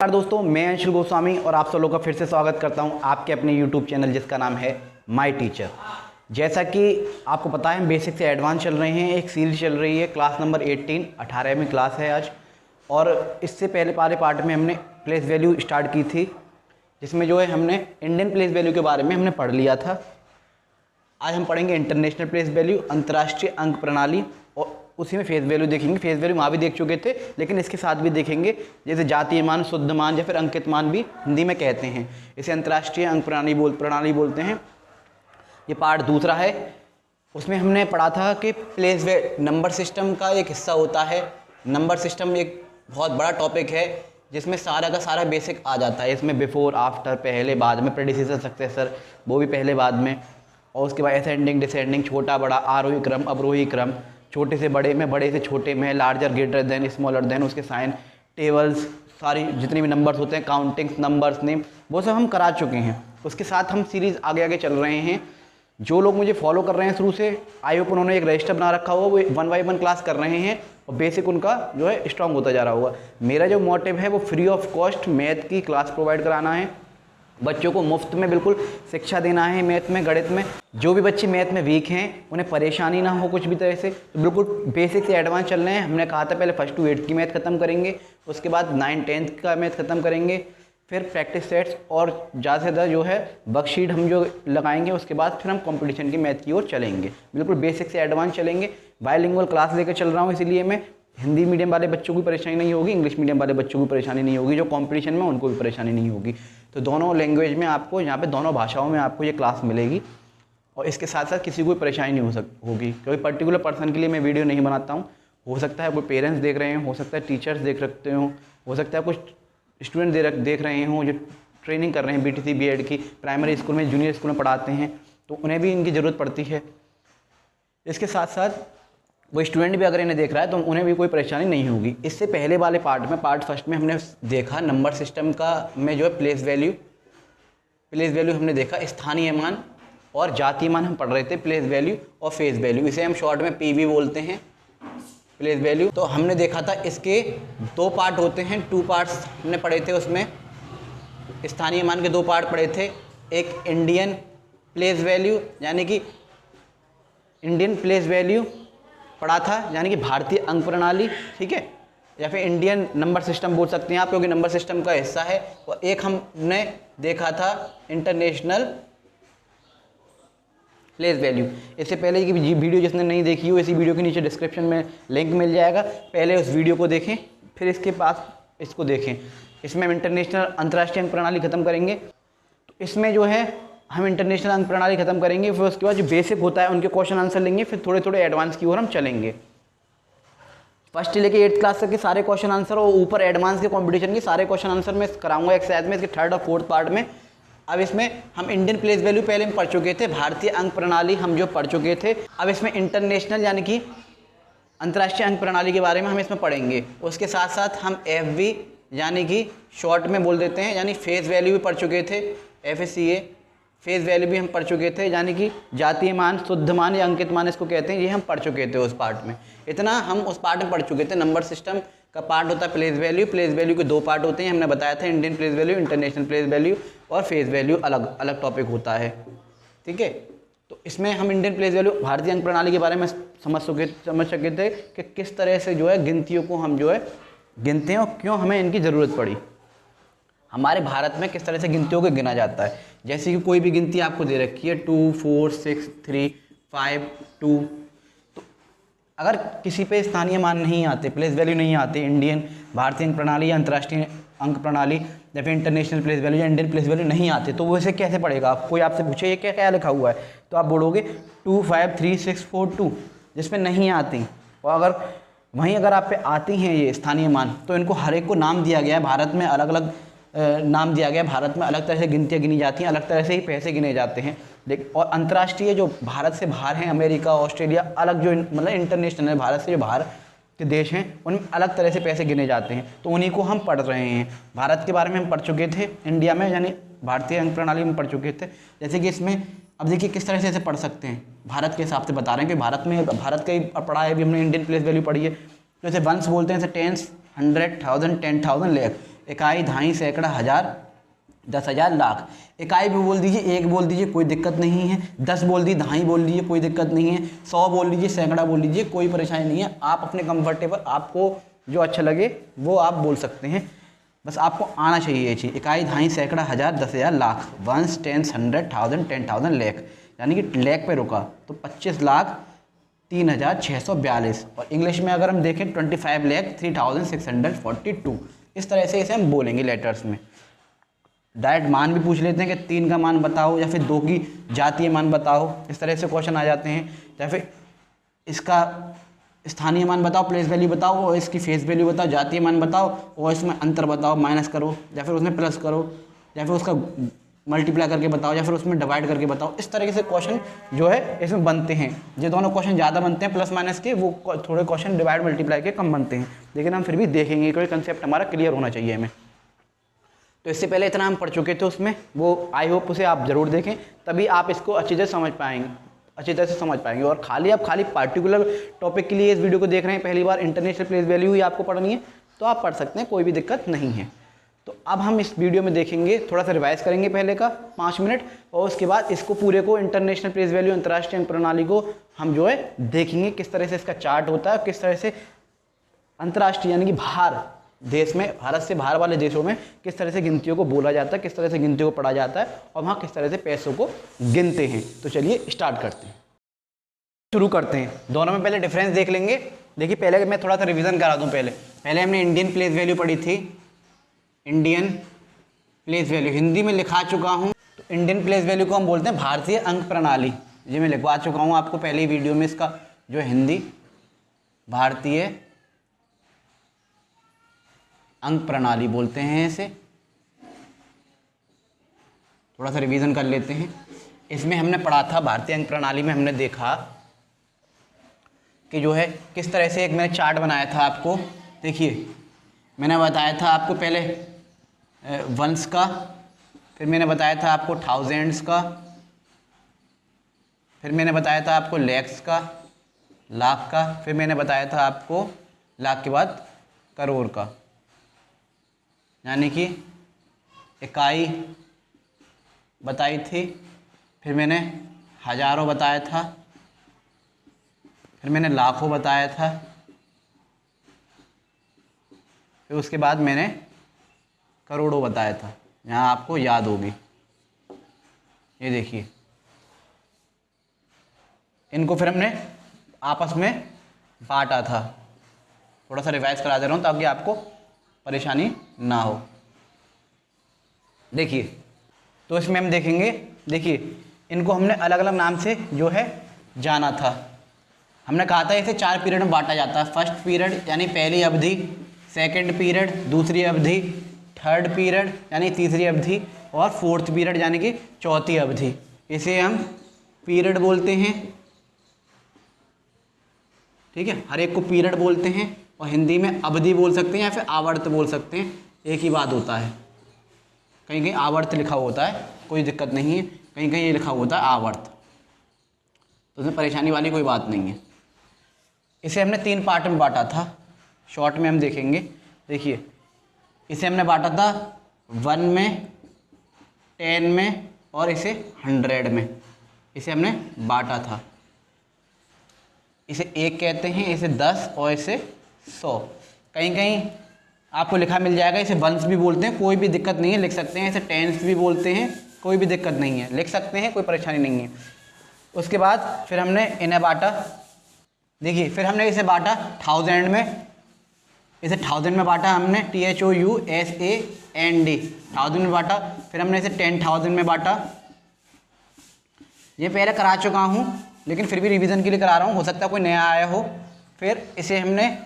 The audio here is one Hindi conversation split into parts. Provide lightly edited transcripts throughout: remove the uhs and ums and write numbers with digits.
नमस्कार दोस्तों, मैं अंशुल गोस्वामी और आप सब लोग का फिर से स्वागत करता हूं आपके अपने यूट्यूब चैनल जिसका नाम है माय टीचर। जैसा कि आपको पता है हम बेसिक से एडवांस चल रहे हैं। एक सीरीज चल रही है क्लास नंबर 18वीं क्लास है आज। और इससे पहले वाले पार्ट में हमने प्लेस वैल्यू स्टार्ट की थी, जिसमें जो है हमने इंडियन प्लेस वैल्यू के बारे में हमने पढ़ लिया था। आज हम पढ़ेंगे इंटरनेशनल प्लेस वैल्यू, अंतर्राष्ट्रीय अंक प्रणाली, और उसी में फेस वैल्यू देखेंगे। फेस वैल्यू वहाँ भी देख चुके थे, लेकिन इसके साथ भी देखेंगे जैसे जातीय मान, शुद्ध मान या फिर अंकित मान भी हिंदी में कहते हैं। इसे अंतर्राष्ट्रीय अंक प्रणाली बोलते हैं। ये पार्ट दूसरा है। उसमें हमने पढ़ा था कि प्लेस नंबर सिस्टम का एक हिस्सा होता है। नंबर सिस्टम एक बहुत बड़ा टॉपिक है जिसमें सारा का सारा बेसिक आ जाता है। इसमें बिफोर, आफ्टर, पहले, बाद में, प्रेडिसेसर, सक्सेसर, वो भी पहले बाद में, और उसके बाद असेंडिंग, डिसेंडिंग, छोटा बड़ा, आरोही क्रम, अवरोही क्रम, छोटे से बड़े में, बड़े से छोटे में, larger greater than, smaller than, उसके साइन, टेबल्स, सारी जितने भी नंबर्स होते हैं, काउंटिंग्स, नंबर्स, नेम, वो सब हम करा चुके हैं। उसके साथ हम सीरीज़ आगे आगे चल रहे हैं। जो लोग मुझे फॉलो कर रहे हैं शुरू से, आई होप उन्होंने एक रजिस्टर बना रखा होगा, वो 1 बाय 1 क्लास कर रहे हैं और बेसिक उनका जो है स्ट्रांग होता जा रहा होगा। मेरा जो मोटिव है वो फ्री ऑफ कॉस्ट मैथ की क्लास प्रोवाइड कराना है। बच्चों को मुफ्त में बिल्कुल शिक्षा देना है मैथ में, गणित में। जो भी बच्चे मैथ में वीक हैं उन्हें परेशानी ना हो कुछ भी तरह से, तो बिल्कुल बेसिक से एडवांस चल रहे हैं। हमने कहा था पहले 1st to 8th की मैथ खत्म करेंगे, उसके बाद 9th 10th का मैथ खत्म करेंगे, फिर प्रैक्टिस सेट्स और ज़्यादा से ज़्यादा जो है वर्कशीट हम जो लगाएंगे, उसके बाद फिर हम कंपटीशन की मैथ की ओर चलेंगे। बिल्कुल बेसिक से एडवांस चलेंगे। बायलिंगुअल क्लास लेकर चल रहा हूँ, इसलिए मैं हिंदी मीडियम वाले बच्चों को परेशानी नहीं होगी, इंग्लिश मीडियम वाले बच्चों को परेशानी नहीं होगी, जो कंपटीशन में उनको भी परेशानी नहीं होगी। तो दोनों लैंग्वेज में आपको यहाँ पे दोनों भाषाओं में आपको ये क्लास मिलेगी, और इसके साथ साथ किसी को परेशानी नहीं होगी। कोई पर्टिकुलर पर्सन के लिए मैं वीडियो नहीं बनाता हूँ। हो सकता है कोई पेरेंट्स देख रहे हो सकता है टीचर्स देख सकते हो सकता है कुछ स्टूडेंट देख रहे हों जो ट्रेनिंग कर रहे हैं BTC BEd की, प्राइमरी स्कूल में, जूनियर स्कूल में पढ़ाते हैं, तो उन्हें भी इनकी ज़रूरत पड़ती है। इसके साथ साथ वो स्टूडेंट भी अगर इन्हें देख रहा है तो उन्हें भी कोई परेशानी नहीं होगी। इससे पहले वाले पार्ट में, पार्ट फर्स्ट में हमने देखा नंबर सिस्टम का में जो है प्लेस वैल्यू हमने देखा, स्थानीय मान और जातीय मान हम पढ़ रहे थे, प्लेस वैल्यू और फेस वैल्यू। इसे हम शॉर्ट में PV बोलते हैं, प्लेस वैल्यू। तो हमने देखा था इसके 2 पार्ट होते हैं, 2 पार्ट्स हमने पढ़े थे। उसमें स्थानीय मान के 2 पार्ट पढ़े थे। एक इंडियन प्लेस वैल्यू यानी कि इंडियन प्लेस वैल्यू पढ़ा था, यानी कि भारतीय अंक प्रणाली, ठीक है, या फिर इंडियन नंबर सिस्टम बोल सकते हैं आप, क्योंकि नंबर सिस्टम का हिस्सा है। और एक हमने देखा था इंटरनेशनल प्लेस वैल्यू। इससे पहले की वीडियो जिसने नहीं देखी हो, इसी वीडियो के नीचे डिस्क्रिप्शन में लिंक मिल जाएगा, पहले उस वीडियो को देखें, फिर इसके पास इसको देखें। इसमें हम इंटरनेशनल अंतर्राष्ट्रीय अंक प्रणाली खत्म करेंगे। तो इसमें जो है हम इंटरनेशनल अंक प्रणाली खत्म करेंगे, फिर उसके बाद जो बेसिक होता है उनके क्वेश्चन आंसर लेंगे, फिर थोड़े थोड़े एडवांस की ओर हम चलेंगे। 1st से लेके 8th क्लास तक के सारे क्वेश्चन आंसर और ऊपर एडवांस के कंपटीशन के सारे क्वेश्चन आंसर मैं कराऊंगा एक्सरसाइज में, इसके 3rd और 4th पार्ट में। अब इसमें हम इंडियन प्लेस वैल्यू पहले हम पढ़ चुके थे, भारतीय अंक प्रणाली हम जो पढ़ चुके थे। अब इसमें इंटरनेशनल यानी कि अंतर्राष्ट्रीय अंक प्रणाली के बारे में हम इसमें पढ़ेंगे। उसके साथ साथ हम FV यानी कि शॉर्ट में बोल देते हैं, यानी फेस वैल्यू भी पढ़ चुके थे, FACA फेस वैल्यू भी हम पढ़ चुके थे, यानी कि जातीय मान, शुद्ध मान या अंकित मान इसको कहते हैं, ये हम पढ़ चुके थे उस पार्ट में। इतना हम उस पार्ट में पढ़ चुके थे। नंबर सिस्टम का पार्ट होता है प्लेस वैल्यू के 2 पार्ट होते हैं, हमने बताया था, Indian place value, international place value, और फेस वैल्यू अलग अलग टॉपिक होता है, ठीक है। तो इसमें हम इंडियन प्लेस वैल्यू, भारतीय अंक प्रणाली के बारे में समझ सके थे कि किस तरह से जो है गिनतियों को हम जो है गिनते हैं और क्यों हमें इनकी ज़रूरत पड़ी। हमारे भारत में किस तरह से गिनतियों को गिना जाता है। जैसे कि कोई भी गिनती आपको दे रखी है 2 4 6 3 5 2, तो अगर किसी पे स्थानीय मान नहीं आते, प्लेस वैल्यू नहीं आती, इंडियन भारतीय अंक प्रणाली या अंतर्राष्ट्रीय अंक प्रणाली या फिर इंटरनेशनल प्लेस वैल्यू या इंडियन प्लेस वैल्यू नहीं आते, तो वो इसे कैसे पढ़ेगा। कोई आपसे पूछे ये क्या क्या लिखा हुआ है, तो आप बोलोगे 2 5 3 6 4 2, जिसमें नहीं आती। और अगर आप पे आती हैं ये स्थानीय मान, तो इनको हर एक को नाम दिया गया है। भारत में अलग अलग नाम दिया गया है। भारत में अलग तरह से गिनतियाँ गिनी जाती हैं, अलग तरह से ही पैसे गिने जाते हैं। और अंतर्राष्ट्रीय जो भारत से बाहर हैं, अमेरिका, ऑस्ट्रेलिया, अलग जो मतलब इंटरनेशनल है, भारत से जो बाहर के देश हैं, उनमें अलग तरह से पैसे गिने जाते हैं, तो उन्हीं को हम पढ़ रहे हैं। भारत के बारे में हम पढ़ चुके थे इंडिया में, यानी भारतीय अंक प्रणाली में पढ़ चुके थे। जैसे कि इसमें अब देखिए किस तरह से इसे पढ़ सकते हैं, भारत के हिसाब से बता रहे हैं कि भारत का ही पढ़ा है, अभी हमने इंडियन प्लेस वैल्यू पढ़ी है। जैसे वंस बोलते हैं, जैसे टेंस, 100, 1000, 10,000, लाख। इकाई, दहाई, सैकड़ा, हज़ार, 10,000, लाख। इकाई भी बोल दीजिए, एक बोल दीजिए, कोई दिक्कत नहीं है। 10 बोल दीजिए, दहाई बोल लीजिए, कोई दिक्कत नहीं है। 100 बोल लीजिए, सैकड़ा बोल लीजिए, कोई परेशानी नहीं है। आप अपने कंफर्टेबल, आपको जो अच्छा लगे वो आप बोल सकते हैं, बस आपको आना चाहिए ये चीज़। इकाई, दहाई, सैकड़ा, हज़ार, 10,000, लाख। 1, 10, 100, 1000, 10,000, लाख, यानी कि लाख पे रुका तो 25,03,642। और इंग्लिश में अगर हम देखें 25,03,642। इस तरह से इसे हम बोलेंगे लेटर्स में। डायरेक्ट मान भी पूछ लेते हैं कि 3 का मान बताओ या फिर 2 की जातीय मान बताओ, इस तरह से क्वेश्चन आ जाते हैं। या फिर इसका स्थानीय मान बताओ, प्लेस वैल्यू बताओ, और इसकी फेस वैल्यू बताओ, जातीय मान बताओ, और इसमें अंतर बताओ, माइनस करो, या फिर उसमें प्लस करो, या फिर उसका मल्टीप्लाई करके बताओ, या फिर उसमें डिवाइड करके बताओ। इस तरीके से क्वेश्चन जो है इसमें बनते हैं। ये दोनों क्वेश्चन ज़्यादा बनते हैं प्लस माइनस के, वो थोड़े क्वेश्चन डिवाइड मल्टीप्लाई के कम बनते हैं, लेकिन हम फिर भी देखेंगे, कोई कंसेप्ट हमारा क्लियर होना चाहिए हमें। तो इससे पहले इतना हम पढ़ चुके थे उसमें, वो आई होप उसे आप ज़रूर देखें, तभी आप इसको अच्छी तरह समझ पाएंगे, अच्छी तरह से समझ पाएंगे। और खाली पार्टिकुलर टॉपिक के लिए इस वीडियो को देख रहे हैं, पहली बार इंटरनेशनल प्लेस वैल्यू ही आपको पढ़नी है, तो आप पढ़ सकते हैं, कोई भी दिक्कत नहीं है। तो अब हम इस वीडियो में देखेंगे, थोड़ा सा रिवाइज करेंगे पहले का 5 मिनट, और उसके बाद इसको पूरे को इंटरनेशनल प्लेस वैल्यू, अंतर्राष्ट्रीय अंक प्रणाली को हम जो है देखेंगे, किस तरह से इसका चार्ट होता है, किस तरह से अंतर्राष्ट्रीय यानी कि बाहर देश में, भारत से बाहर वाले देशों में किस तरह से गिनतियों को बोला जाता है, किस तरह से गिनतियों को पढ़ा जाता है, और वहाँ किस तरह से पैसों को गिनते हैं। तो चलिए स्टार्ट करते हैं, शुरू करते हैं। दोनों में पहले डिफरेंस देख लेंगे। देखिए पहले मैं थोड़ा सा रिवीजन करा दूं। पहले हमने इंडियन प्लेस वैल्यू पढ़ी थी, इंडियन प्लेस वैल्यू हिंदी में लिखा चुका हूं। तो इंडियन प्लेस वैल्यू को हम बोलते हैं भारतीय अंक प्रणाली, ये मैं लिखवा चुका हूं आपको पहले ही वीडियो में, इसका जो हिंदी भारतीय अंक प्रणाली बोलते हैं इसे। थोड़ा सा रिवीजन कर लेते हैं। इसमें हमने पढ़ा था, भारतीय अंक प्रणाली में हमने देखा कि जो है किस तरह से, एक मैंने चार्ट बनाया था आपको। देखिए मैंने बताया था आपको पहले वंस का, फिर मैंने बताया था आपको थाउजेंड्स का, फिर मैंने बताया था आपको लैक्स का, लाख का, फिर मैंने बताया था आपको लाख के बाद करोड़ का, यानी कि इकाई बताई थी, फिर मैंने हज़ारों बताया था, फिर मैंने लाखों बताया था, फिर उसके बाद मैंने करोड़ों बताया था। यहाँ आपको याद होगी, ये देखिए, इनको फिर हमने आपस में बांटा था। थोड़ा सा रिवाइज करा दे रहा हूँ ताकि आपको परेशानी ना हो। देखिए तो इसमें हम देखेंगे, देखिए इनको हमने अलग अलग नाम से जो है जाना था। हमने कहा था इसे 4 पीरियड में बांटा जाता है। फर्स्ट पीरियड यानी पहली अवधि, सेकंड पीरियड दूसरी अवधि, थर्ड पीरियड यानी तीसरी अवधि, और फोर्थ पीरियड यानी कि चौथी अवधि। इसे हम पीरियड बोलते हैं, ठीक है, हर एक को पीरियड बोलते हैं, और हिंदी में अवधि बोल सकते हैं या फिर आवर्त बोल सकते हैं, एक ही बात होता है। कहीं कहीं आवर्त लिखा होता है, कोई दिक्कत नहीं है, कहीं कहीं ये लिखा होता है आवर्त, तो उसमें परेशानी वाली कोई बात नहीं है। इसे हमने 3 पार्ट में बांटा था, शॉर्ट में हम देखेंगे। देखिए इसे हमने बांटा था 1 में, 10 में, और इसे 100 में, इसे हमने बांटा था। इसे 1 कहते हैं, इसे 10 और इसे 100। कहीं कहीं आपको लिखा मिल जाएगा इसे वंस भी बोलते हैं, कोई भी दिक्कत नहीं है, लिख सकते हैं। इसे टेंस भी बोलते हैं, कोई भी दिक्कत नहीं है, लिख सकते हैं, कोई परेशानी नहीं है। उसके बाद फिर हमने इन्हें बांटा। देखिए फिर हमने इसे बांटा 1000 में, इसे 1000 में बांटा हमने, THOUSAND, 1000 में बांटा। फिर हमने इसे 10,000 में बांटा। ये पहले करा चुका हूँ, लेकिन फिर भी रिवीजन के लिए करा रहा हूँ, हो सकता है कोई नया आया हो। फिर इसे हमने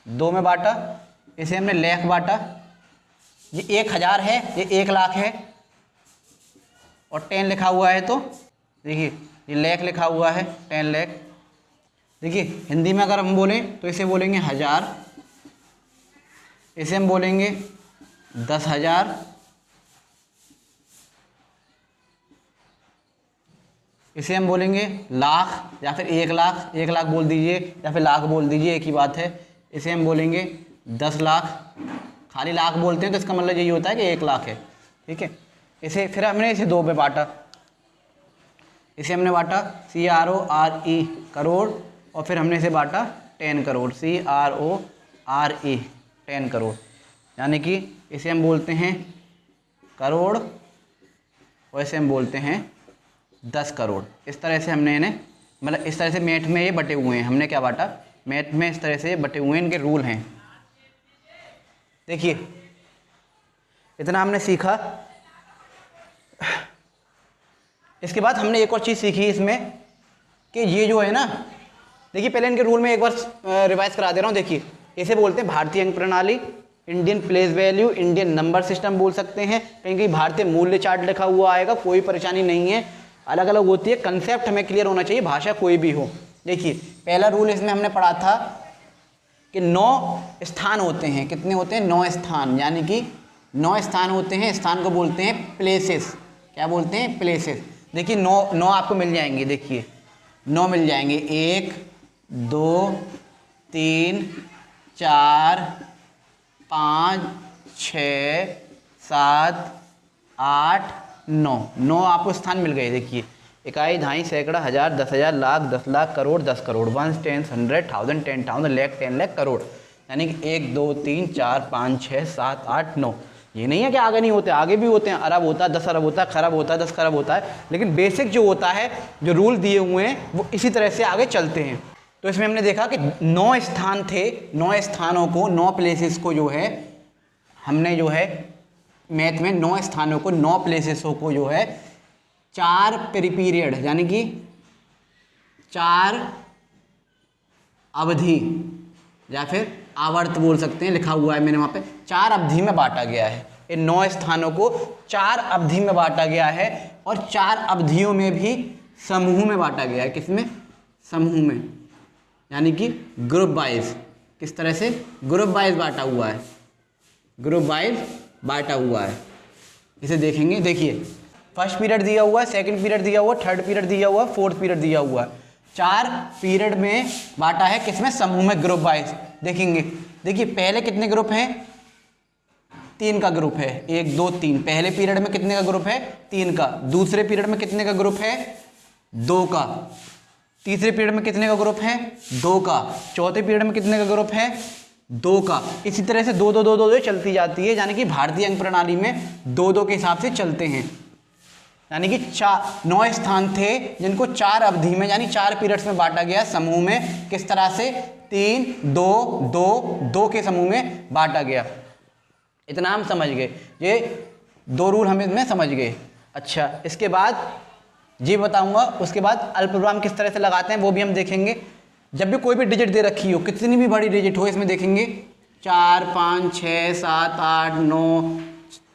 2 में बांटा, इसे हमने लाख बांटा। ये 1000 है, ये 1 लाख है, और 10 लिखा हुआ है, तो देखिए ये लाख लिखा हुआ है, 10 लाख। देखिए हिंदी में अगर हम बोलें तो इसे बोलेंगे 1000, इसे हम बोलेंगे 10,000, इसे हम बोलेंगे लाख, या फिर 1 लाख, 1 लाख बोल दीजिए या फिर लाख बोल दीजिए, एक ही बात है। इसे हम बोलेंगे 10 लाख, खाली लाख बोलते हैं तो इसका मतलब यही होता है कि 1 लाख है, ठीक है। इसे फिर हमने इसे 2 में बांटा, इसे हमने बांटा CRORE करोड़, और फिर हमने इसे बांटा 10 करोड़, CRORE 10 करोड़, यानी कि इसे हम बोलते हैं करोड़ और इसे हम बोलते हैं 10 करोड़। इस तरह से हमने इन्हें, मतलब इस तरह से मैथ में ये बटे हुए हैं। हमने क्या बांटा, मैथ में इस तरह से बटे हुए हैं, इनके रूल हैं। देखिए इतना हमने सीखा। इसके बाद हमने एक और चीज़ सीखी इसमें कि ये जो है ना, देखिए पहले इनके रूल में एक बार रिवाइज करा दे रहा हूँ। देखिए इसे बोलते हैं भारतीय अंक प्रणाली, Indian place value, Indian number system बोल सकते हैं, कहीं कहीं भारतीय मूल्य चार्ट लिखा हुआ आएगा, कोई परेशानी नहीं है, अलग अलग होती है, कंसेप्ट हमें क्लियर होना चाहिए, भाषा कोई भी हो। देखिए पहला रूल इसमें हमने पढ़ा था कि 9 स्थान होते हैं। कितने होते हैं? 9 स्थान, यानी कि 9 स्थान होते हैं। स्थान को बोलते हैं प्लेसेस। क्या बोलते हैं? प्लेसेस। देखिए 9 आपको मिल जाएंगे, देखिए 9 मिल जाएंगे, 1 2 3 4 5 6 7 8 9 आपको स्थान मिल गए। देखिए इकाई, दहाई, सैकड़ा, हज़ार, 10,000, लाख, 10 लाख, करोड़, 10 करोड़, 1 10 100 1000 10,000 लाख 10 लाख करोड़, यानी कि 1 2 3 4 5 6 7 8 9। ये नहीं है कि आगे नहीं होते, आगे भी होते हैं। अरब होता है, 10 अरब होता है, खरब होता है, 10 खरब होता है, लेकिन बेसिक जो होता है, जो रूल दिए हुए हैं, वो इसी तरह से आगे चलते हैं। तो इसमें हमने देखा कि 9 स्थान थे, 9 स्थानों को, 9 प्लेसेस को जो है हमने जो है मैथ में 9 स्थानों को, 9 प्लेसेसों को जो है 4 पीरियड, यानी कि 4 अवधि या फिर आवर्त बोल सकते हैं, लिखा हुआ है मैंने वहाँ पे, 4 अवधि में बांटा गया है। इन 9 स्थानों को 4 अवधि में बांटा गया है, और 4 अवधियों में भी समूह में बांटा गया है। किसमें? समूह में, यानी कि ग्रुप वाइज। किस तरह से? ग्रुप वाइज बांटा हुआ है, ग्रुप वाइज बांटा हुआ है। इसे देखेंगे। देखिए फर्स्ट पीरियड दिया हुआ है, सेकंड पीरियड दिया हुआ है, थर्ड पीरियड दिया हुआ है, फोर्थ पीरियड दिया हुआ है। 4 पीरियड में बांटा है। किसमें? समूह में, ग्रुप वाइज। देखेंगे, देखिए पहले कितने ग्रुप हैं? 3 का ग्रुप है, 1 2 3। पहले पीरियड में कितने का ग्रुप है? 3 का। दूसरे पीरियड में कितने का ग्रुप है? 2 का। तीसरे पीरियड में कितने का ग्रुप है? 2 का। चौथे पीरियड में कितने का ग्रुप है? 2 का। इसी तरह से 2 2 2 2 चलती जाती है, यानी कि भारतीय अंक प्रणाली में 2 2 के हिसाब से चलते हैं। यानी कि 9 स्थान थे जिनको 4 अवधि में, यानी 4 पीरियड्स में बांटा गया समूह में। किस तरह से? 3 2 2 2 के समूह में बांटा गया। इतना हम समझ गए, ये 2 रूल हम इसमें समझ गए। अच्छा, इसके बाद ये बताऊंगा, उसके बाद अल्पविराम किस तरह से लगाते हैं वो भी हम देखेंगे। जब भी कोई भी डिजिट दे रखी हो, कितनी भी बड़ी डिजिट हो, इसमें देखेंगे 4 5 6 7 8 9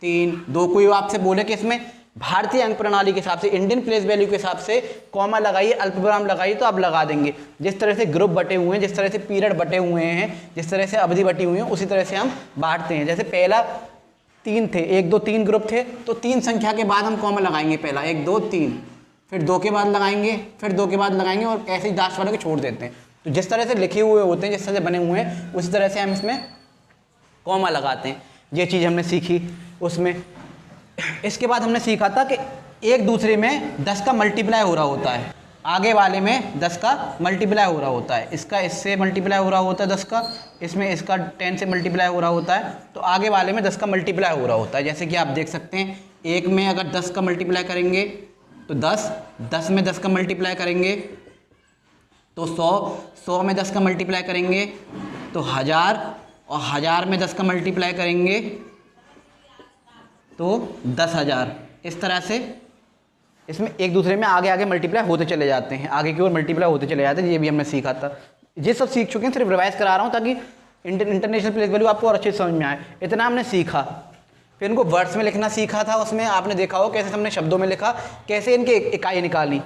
3 2। कोई आपसे बोले कि इसमें भारतीय अंक प्रणाली के हिसाब से, इंडियन प्लेस वैल्यू के हिसाब से कॉमा लगाइए, अल्पविराम लगाइए, तो आप लगा देंगे। जिस तरह से ग्रुप बटे हुए हैं, जिस तरह से पीरियड बटे हुए हैं, जिस तरह से अवधि बटी हुई है, उसी तरह से हम बांटते हैं। जैसे पहला 3 थे, 1 2 3 ग्रुप थे, तो 3 संख्या के बाद हम कॉमा लगाएंगे। पहला 1 2 3, फिर 2 के बाद लगाएंगे, फिर 2 के बाद लगाएंगे, और ऐसे ही लास्ट वाले को छोड़ देते हैं। तो जिस तरह से लिखे हुए होते हैं, जिस तरह से बने हुए हैं, उसी तरह से हम इसमें कॉमा लगाते हैं। ये चीज़ हमने सीखी उसमें। इसके बाद हमने सीखा था कि एक दूसरे में 10 का मल्टीप्लाई हो रहा होता है, आगे वाले में 10 का मल्टीप्लाई हो रहा होता है। इसका इससे मल्टीप्लाई हो रहा होता है 10 का, इसमें इसका 10 से मल्टीप्लाई हो रहा होता है, तो आगे वाले में 10 का मल्टीप्लाई हो रहा होता है। जैसे कि आप देख सकते हैं, एक में अगर 10 का मल्टीप्लाई करेंगे तो 10, 10 में 10 का मल्टीप्लाई करेंगे तो 100, 100 में 10 का मल्टीप्लाई करेंगे तो 1000, और 1000 में 10 का मल्टीप्लाई करेंगे तो 10,000। इस तरह से इसमें एक दूसरे में आगे आगे मल्टीप्लाई होते चले जाते हैं, आगे की ओर मल्टीप्लाई होते चले जाते हैं। ये भी हमने सीखा था। ये सब सीख चुके हैं, सिर्फ रिवाइज करा रहा हूँ ताकि इंटरनेशनल प्लेस वैल्यू आपको और अच्छे से समझ में आए। इतना हमने सीखा। फिर इनको वर्ड्स में लिखना सीखा था। उसमें आपने देखा हो कैसे हमने शब्दों में लिखा, कैसे इनके इकाई निकाली,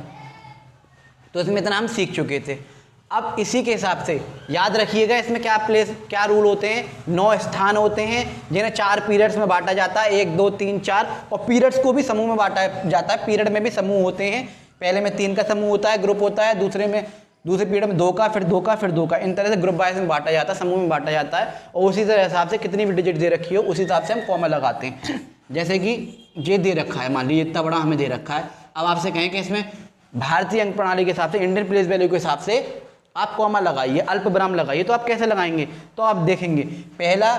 तो इसमें इतना हम सीख चुके थे। अब इसी के हिसाब से याद रखिएगा, इसमें क्या रूल होते हैं? 9 स्थान होते हैं जिन्हें 4 पीरियड्स में बांटा जाता है, 1 2 3 4, और पीरियड्स को भी समूह में बांटा जाता है। पीरियड में भी समूह होते हैं। पहले में 3 का समूह होता है, ग्रुप होता है, दूसरे में दूसरे पीरियड में 2 का, फिर 2 का, फिर 2 का, इन तरह से ग्रुप वाइज में बांटा जाता है, समूह में बांटा जाता है। और उसी तरह हिसाब से कितनी भी डिजिट दे रखी हो उसी हिसाब से हम कॉमा लगाते हैं। जैसे कि ये दे रखा है, मान लीजिए इतना बड़ा हमें दे रखा है। अब आपसे कहें कि इसमें भारतीय अंक प्रणाली के हिसाब से, इंडियन प्लेस वैल्यू के हिसाब से आप कॉमा लगाइए, अल्प विराम लगाइए। तो आप कैसे लगाएंगे, तो आप देखेंगे पहला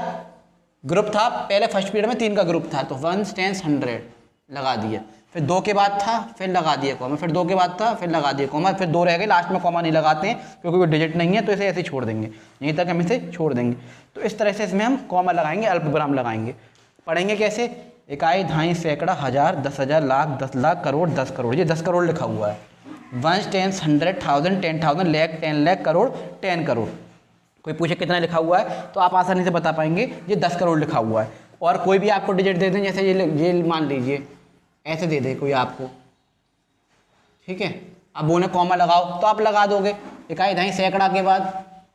ग्रुप था, पहले फर्स्ट पीरियड में 3 का ग्रुप था, तो 1 10 100 लगा दिया। फिर 2 के बाद था, फिर लगा दिया कॉमा, फिर 2 के बाद था, फिर लगा दिया कॉमा, फिर 2 रह गए, लास्ट में कॉमा नहीं लगाते हैं क्योंकि कोई डिजिट नहीं है, तो इसे ऐसे छोड़ देंगे, यहीं तक हम इसे छोड़ देंगे। तो इस तरह से इसमें हम कॉमा लगाएंगे, अल्प विराम लगाएंगे। पढ़ेंगे कैसे, इकाई, दहाई, सैकड़ा, हजार, 10,000, लाख, 10 लाख, करोड़, 10 करोड़। ये 10 करोड़ लिखा हुआ है, 1 10 100 1000 10,000 लाख 10 लाख करोड़ 10 करोड़। कोई पूछे कितना लिखा हुआ है तो आप आसानी से बता पाएंगे ये 10 करोड़ लिखा हुआ है। और कोई भी आपको डिजिट दे दें, जैसे ये मान लीजिए ऐसे दे दे कोई आपको, ठीक है, अब उन्हें कॉमा लगाओ तो आप लगा दोगे। इकाई, दहाई, सैकड़ा के बाद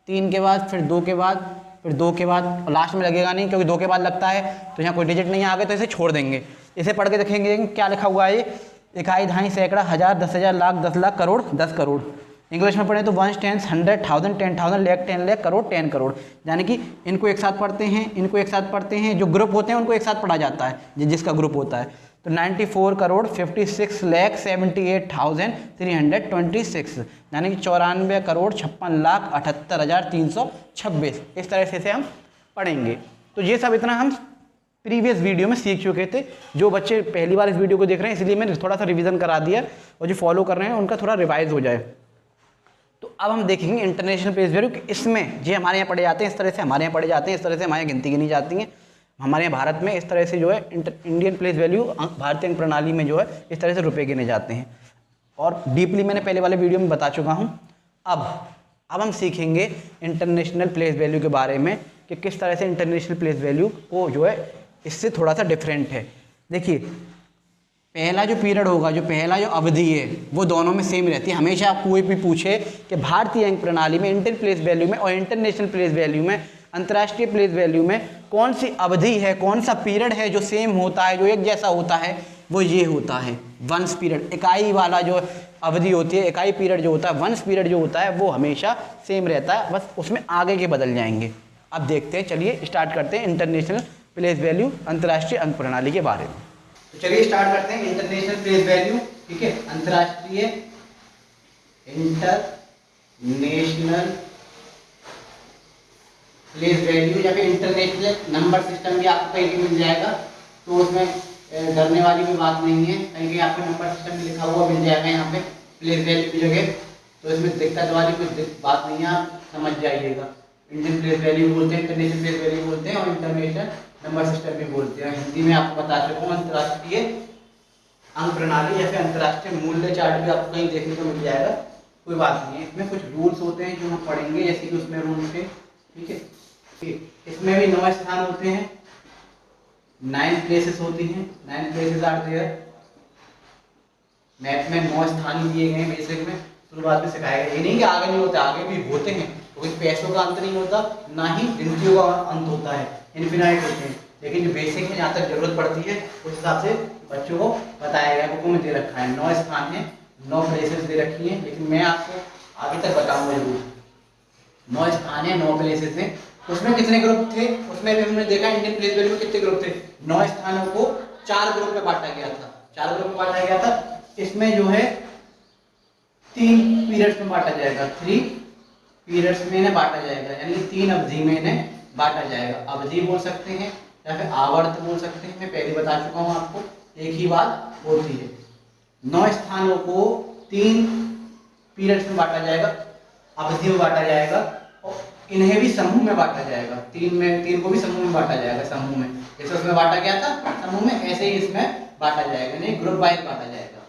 3 के बाद, फिर 2 के बाद, फिर 2 के बाद, और लास्ट में लगेगा नहीं क्योंकि 2 के बाद लगता है, तो यहाँ कोई डिजिट नहीं आ गए तो इसे छोड़ देंगे। इसे पढ़ के देखेंगे क्या लिखा हुआ है, ये इकाई, दहाई, सैकड़ा, हजार, 10,000, लाख, 10 लाख, करोड़, 10 करोड़। इंग्लिश में पढ़े तो 1 10 100 1000 10,000 लाख 10 लाख करोड़ 10 करोड़। यानी कि इनको एक साथ पढ़ते हैं, इनको एक साथ पढ़ते हैं, जो ग्रुप होते हैं उनको एक साथ पढ़ा जाता है, जिसका ग्रुप होता है। तो 94 करोड़ 56 लाख 78,326, यानी कि 94 करोड़ 56 लाख 78,326। इस तरह से हम पढ़ेंगे। तो ये सब इतना हम प्रीवियस वीडियो में सीख चुके थे। जो बच्चे पहली बार इस वीडियो को देख रहे हैं इसलिए मैंने थोड़ा सा रिवीजन करा दिया, और जो फॉलो कर रहे हैं उनका थोड़ा रिवाइज हो जाए। तो अब हम देखेंगे इंटरनेशनल प्लेस वैल्यू, इसमें जो हमारे यहाँ पढ़े जाते हैं इस तरह से हमारे यहाँ पढ़े जाते हैं, इस तरह से हमारे यहाँ गिनती गिनी जाती हैं। हमारे यहाँ भारत में इस तरह से जो है इंडियन प्लेस वैल्यू, भारतीय अंक प्रणाली में जो है इस तरह से रुपए गिने जाते हैं, और डीपली मैंने पहले वाले वीडियो में बता चुका हूँ। अब हम सीखेंगे इंटरनेशनल प्लेस वैल्यू के बारे में कि किस तरह से इंटरनेशनल प्लेस वैल्यू को जो है इससे थोड़ा सा डिफरेंट है। देखिए पहला जो पीरियड होगा, जो पहला जो अवधि है वो दोनों में सेम रहती है। हमेशा आप कोई भी पूछे कि भारतीय अंक प्रणाली में, इंडियन प्लेस वैल्यू में और इंटरनेशनल प्लेस वैल्यू में, अंतर्राष्ट्रीय प्लेस वैल्यू में कौन सी अवधि है, कौन सा पीरियड है जो सेम होता है, जो एक जैसा होता है, वो ये होता है वंश पीरियड। इकाई वाला जो अवधि होती है, इकाई पीरियड जो होता है, वंश पीरियड जो होता है वो हमेशा सेम रहता है, बस उसमें आगे के बदल जाएंगे। अब देखते हैं, चलिए स्टार्ट करते हैं इंटरनेशनल प्लेस वैल्यू, अंतर्राष्ट्रीय अंक प्रणाली के बारे में। तो चलिए स्टार्ट करते हैं इंटरनेशनल प्लेस वैल्यू, ठीक है। अंतर्राष्ट्रीय इंटरनेशनल प्लेस वैल्यू या फिर इंटरनेशनल नंबर सिस्टम भी आपको कहीं भी मिल जाएगा, तो उसमें डरने वाली कोई बात नहीं है। कहीं आपको नंबर सिस्टम भी लिखा हुआ मिल जाएगा यहाँ पे प्लेस वैल्यू की जगह, तो इसमें दिक्कत वाली कोई बात नहीं है, आप समझ जाइएगा। इंडियन प्लेस वैल्यू बोलते हैं, इंटरनेशनल प्लेस वैल्यू बोलते हैं, और इंटरनेशनल नंबर सिस्टम भी बोलते हैं। हिंदी में आपको बता चुका हूँ, अंतर्राष्ट्रीय अंक प्रणाली या फिर अंतर्राष्ट्रीय मूल्य चार्ट भी आपको कहीं देखने को मिल जाएगा, कोई बात नहीं है। इसमें कुछ रूल्स होते हैं जो हम पढ़ेंगे, जैसे कि उसमें रूल्स है, ठीक है। इसमें भी 9 स्थान होते हैं, 9 प्लेसेस होती हैं, 9 प्लेसेस आर देयर। मैप में 9 स्थान दिए गए हैं, बेसिक में शुरुआत में सिखाया गया। ये नहीं कि आगे नहीं होते, आगे भी होते हैं, कोई पैसों का अंत नहीं होता, ना ही गिनतियों का अंत होता है, इनफिनाइट होते हैं। लेकिन जो बेसिक है, जहाँ तक जरूरत पड़ती है उस हिसाब से बच्चों को बताया गया, बुक में दे रखा है। 9 स्थान है, 9 प्लेसेस दे रखी है, लेकिन मैं आपको आगे तक बताऊंगा जरूर। 9 स्थान है, 9 प्लेसेस हैं। उसमें कितने ग्रुप थे, उसमें भी हमने देखा इंडियन प्लेस वैल्यू में कितने ग्रुप थे। 9 स्थानों को 4 ग्रुप में बांटा गया था, 4 ग्रुप में बांटा गया था। इसमें जो है 3 पीरियड्स में बांटा जाएगा, 3 पीरियड्स में इन्हें बांटा जाएगा, यानी 3 अवधि में इन्हें बांटा जाएगा। अवधि बोल सकते हैं या फिर आवर्त बोल सकते हैं, मैं पहले बता चुका हूँ आपको, एक ही बात होती है। 9 स्थानों को 3 पीरियड्स में बांटा जाएगा, अवधि में बांटा जाएगा, और इन्हें भी समूह में बांटा जाएगा। 3 को भी समूह में बांटा जाएगा, समूह में, जैसे उसमें बांटा गया था समूह में, ऐसे ही इसमें बांटा जाएगा, नहीं ग्रुप वाइज बांटा जाएगा,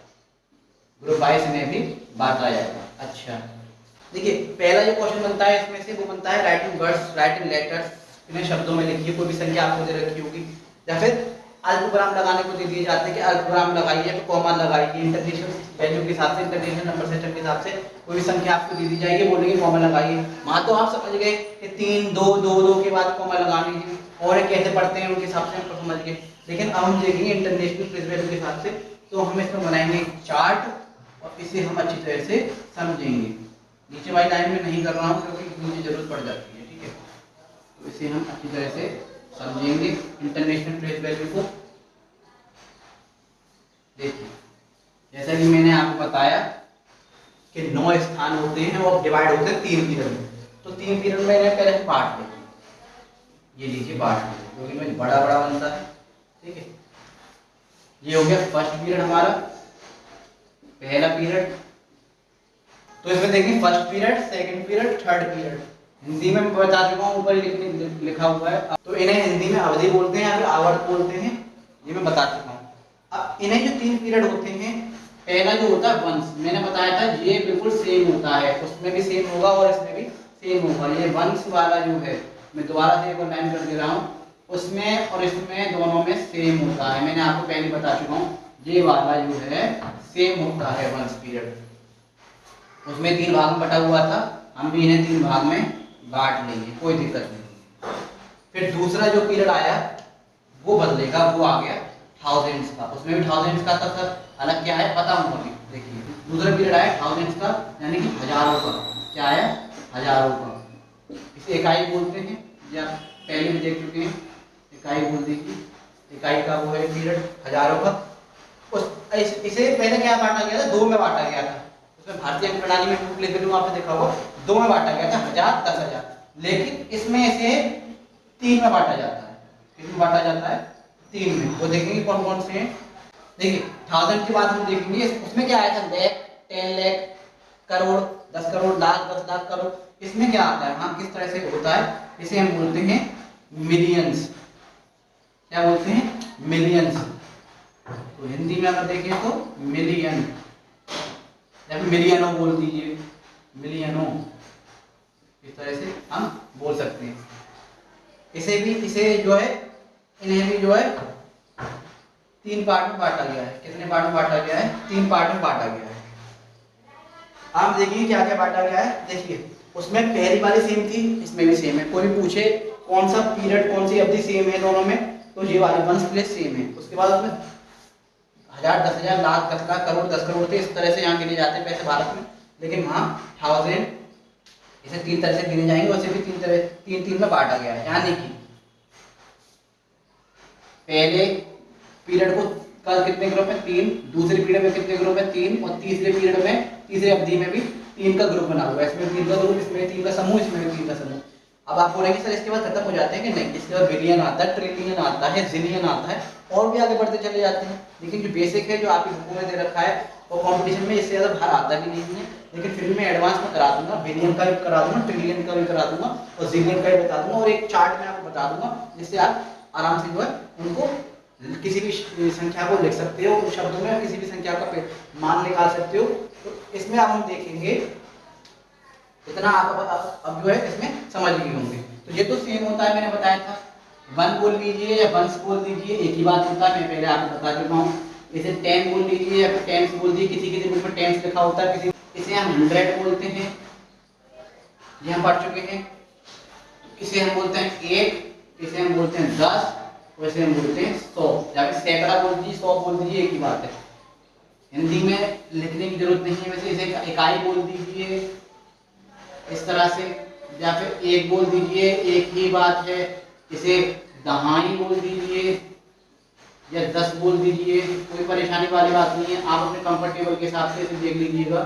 ग्रुप वाइज इन्हें भी बांटा जाएगा। अच्छा देखिए, पहला जो क्वेश्चन बनता है इसमें से वो बनता है राइटिंग वर्ड्स, राइटिंग लेटर्स, इन्हें शब्दों में लिखिए। कोई भी संख्या आपको दे रखी होगी, या फिर अल्पविराम लगाने को दे दिए जाते हैं कि अल्पविराम लगाइए या फिर कॉमा लगाइए। इंटरनेशनल वैल्यू के हिसाब से, इंटरनेशनल नंबर सिस्टम के हिसाब से कोई भी संख्या आपको दे दी जाएगी, बोलेंगे कॉमा लगाइए। वहाँ तो आप समझ गए कि 3 2 2 2 के बाद कॉमा लगाने हैं, और कैसे पढ़ते हैं उनके हिसाब से हम समझ गए। लेकिन अब हम देखेंगे इंटरनेशनल प्लेस वैल्यू के हिसाब से, तो हम इसमें बनाएंगे चार्ट और इसे हम अच्छी तरह से समझेंगे। नीचे वाली लाइन में नहीं कर रहा हूँ क्योंकि मुझे जरूरत पड़ जाती है, ठीक है। तो इसे हम अच्छी तरह से समझेंगे इंटरनेशनल प्लेस वैल्यू को। देखिए जैसा कि मैंने आपको बताया कि 9 स्थान होते हैं और डिवाइड होते हैं 3 पीरियड में। तो 3 पीरियड में मैंने पहले पार्ट लिया, ये लीजिए पार्ट क्योंकि मैं बड़ा बड़ा बनता है, ठीक है। ये हो गया फर्स्ट पीरियड हमारा, पहला पीरियड। तो इसमें देखिए first period, second period, third period. Hindi में मैं बता चुका हूँ, ऊपर लिखा हुआ है। तो इन्हें हिंदी में अवधि बोलते हैं या फिर आवर्त बोलते हैं, ये मैं बता चुका हूँ। अब इन्हें जो 3 पीरियड होते हैं, पहला जो होता है वंश, मैंने बताया था ये बिल्कुल सेम होता है, उसमें भी सेम होगा और इसमें भी सेम होगा। ये वंश वाला जो है, मैं दोबारा से एक और लाइन कर दे रहा हूँ, उसमें और इसमें दोनों में सेम होता है। मैंने आपको पहले बता चुका हूँ, ये वाला जो है सेम होता है वंश पीरियड। उसमें 3 भाग में बटा हुआ था, हम भी इन्हें 3 भाग में बांट लेंगे, कोई दिक्कत नहीं। फिर दूसरा जो पीरियड आया वो बदलेगा, वो आ गया थाउजेंड्स का। उसमें भी थाउजेंड्स का था सर, अलग क्या है बताऊंगा अभी। देखिए दूसरा पीरियड आया थाउजेंड्स का, यानी कि हजारों का। क्या आया? हजारों का। इसे इकाई बोलते हैं, या पहले भी देख चुके हैं, इकाई बोल दीजिए। इकाई का वो है पीरियड हजारों का। इसे पहले क्या बांटा गया था? 2 में बांटा गया था। उसमें भारतीय अंक प्रणाली में बुक लेकर आपने देखा होगा 2 में बांटा गया था, 1000, 10,000। लेकिन इसमें इसे 3 में बांटा जाता है। किसमें बांटा जाता है? 3 में। वो देखेंगे कौन कौन से हैं। देखिए 1000 की बात हम देखेंगे, उसमें क्या आया था? लाख, 10 लाख, करोड़, 10 करोड़, लाख, 10 लाख, करोड़। इसमें क्या आता है? हाँ, किस तरह से होता है, इसे हम बोलते हैं मिलियंस। क्या बोलते हैं? मिलियंस। तो हिंदी में अगर देखें तो मिलियन, या फिर मिलियनों बोल दीजिए, मिलियनों, इस तरह से हम बोल सकते हैं। इसे जो है, इन्हें भी जो है 3 पार्ट में बांटा गया है। कितने पार्ट में बांटा गया है? 3 पार्ट में बांटा गया है। आप देखिए क्या क्या बांटा गया है। देखिए उसमें पहली वाली सेम थी, इसमें भी सेम है। कोई भी पूछे कौन सा पीरियड, कौन सी अवधि सेम है दोनों में, तो ये वाली वंश प्लेस सेम है। उसके बाद उसमें 1000, 10,000, लाख, 10 लाख, करोड़, 10 करोड़ थे। इस तरह से यहाँ गिने जाते हैं पैसे भारत में, लेकिन वहाँ 1000 इसे 3 तरह से गिने जाएंगे। उसे भी 3 में बांटा गया है। यानी कि पहले पीरियड को कल कितने ग्रुप में? 3। दूसरे पीरियड में कितने ग्रुप में? 3। और तीसरे पीरियड में, तीसरे अवधि में भी 3 का ग्रुप बना हुआ है। इसमें 3 का ग्रुप, इसमें 3 का समूह, इसमें 3 का समूह। अब आप बोलेंगे सर इसके बाद खत्म हो जाते हैं कि नहीं? इसके बाद बिलियन आता है, ट्रिलियन आता है, जिलियन आता है, और भी आगे बढ़ते चले जाते हैं। लेकिन जो बेसिक है, जो आपकी बुकों में दे रखा है, और कंपटीशन में इससे ज्यादा बाहर आता भी नहीं है। लेकिन फिर भी मैं एडवांस में करा दूंगा, बिलियन का भी करा दूंगा, ट्रिलियन का भी करा दूंगा, और जिलियन का भी बता दूंगा, और एक चार्ट में आपको बता दूंगा, जिससे आप आराम से जो है उनको किसी भी संख्या को लिख सकते हो, उन शब्दों में किसी भी संख्या का मान निकाल सकते हो। तो इसमें अब हम देखेंगे, इतना आप अब जो है इसमें समझ गए होंगे। तो ये तो सेम होता है, मैंने बताया था। 1 बोल लीजिए या वंश बोल दीजिए, एक ही बात होता है। मैं पहले आपको बता चुका हूँ। इसे 10 बोल लीजिए या फिर टेंस बोल दीजिए, किसी किसी बुक में टेंस लिखा होता है, किसी इसे हम 100 बोलते हैं, ये हम पढ़ चुके हैं। इसे हम बोलते हैं 1, इसे हम बोलते हैं 10, वैसे हम बोलते हैं 100, या फिर सैकड़ा बोल दीजिए, 100 बोल दीजिए, एक ही बात है। हिंदी में लिखने की जरूरत नहीं है। वैसे इसे इकाई बोल दीजिए इस तरह से, या फिर 1 बोल दीजिए, एक ही बात है। इसे दहाई बोल दीजिए या 10 बोल दीजिए, कोई परेशानी वाली बात नहीं है। आप अपने कंफर्टेबल के हिसाब से इसे देख लीजिएगा।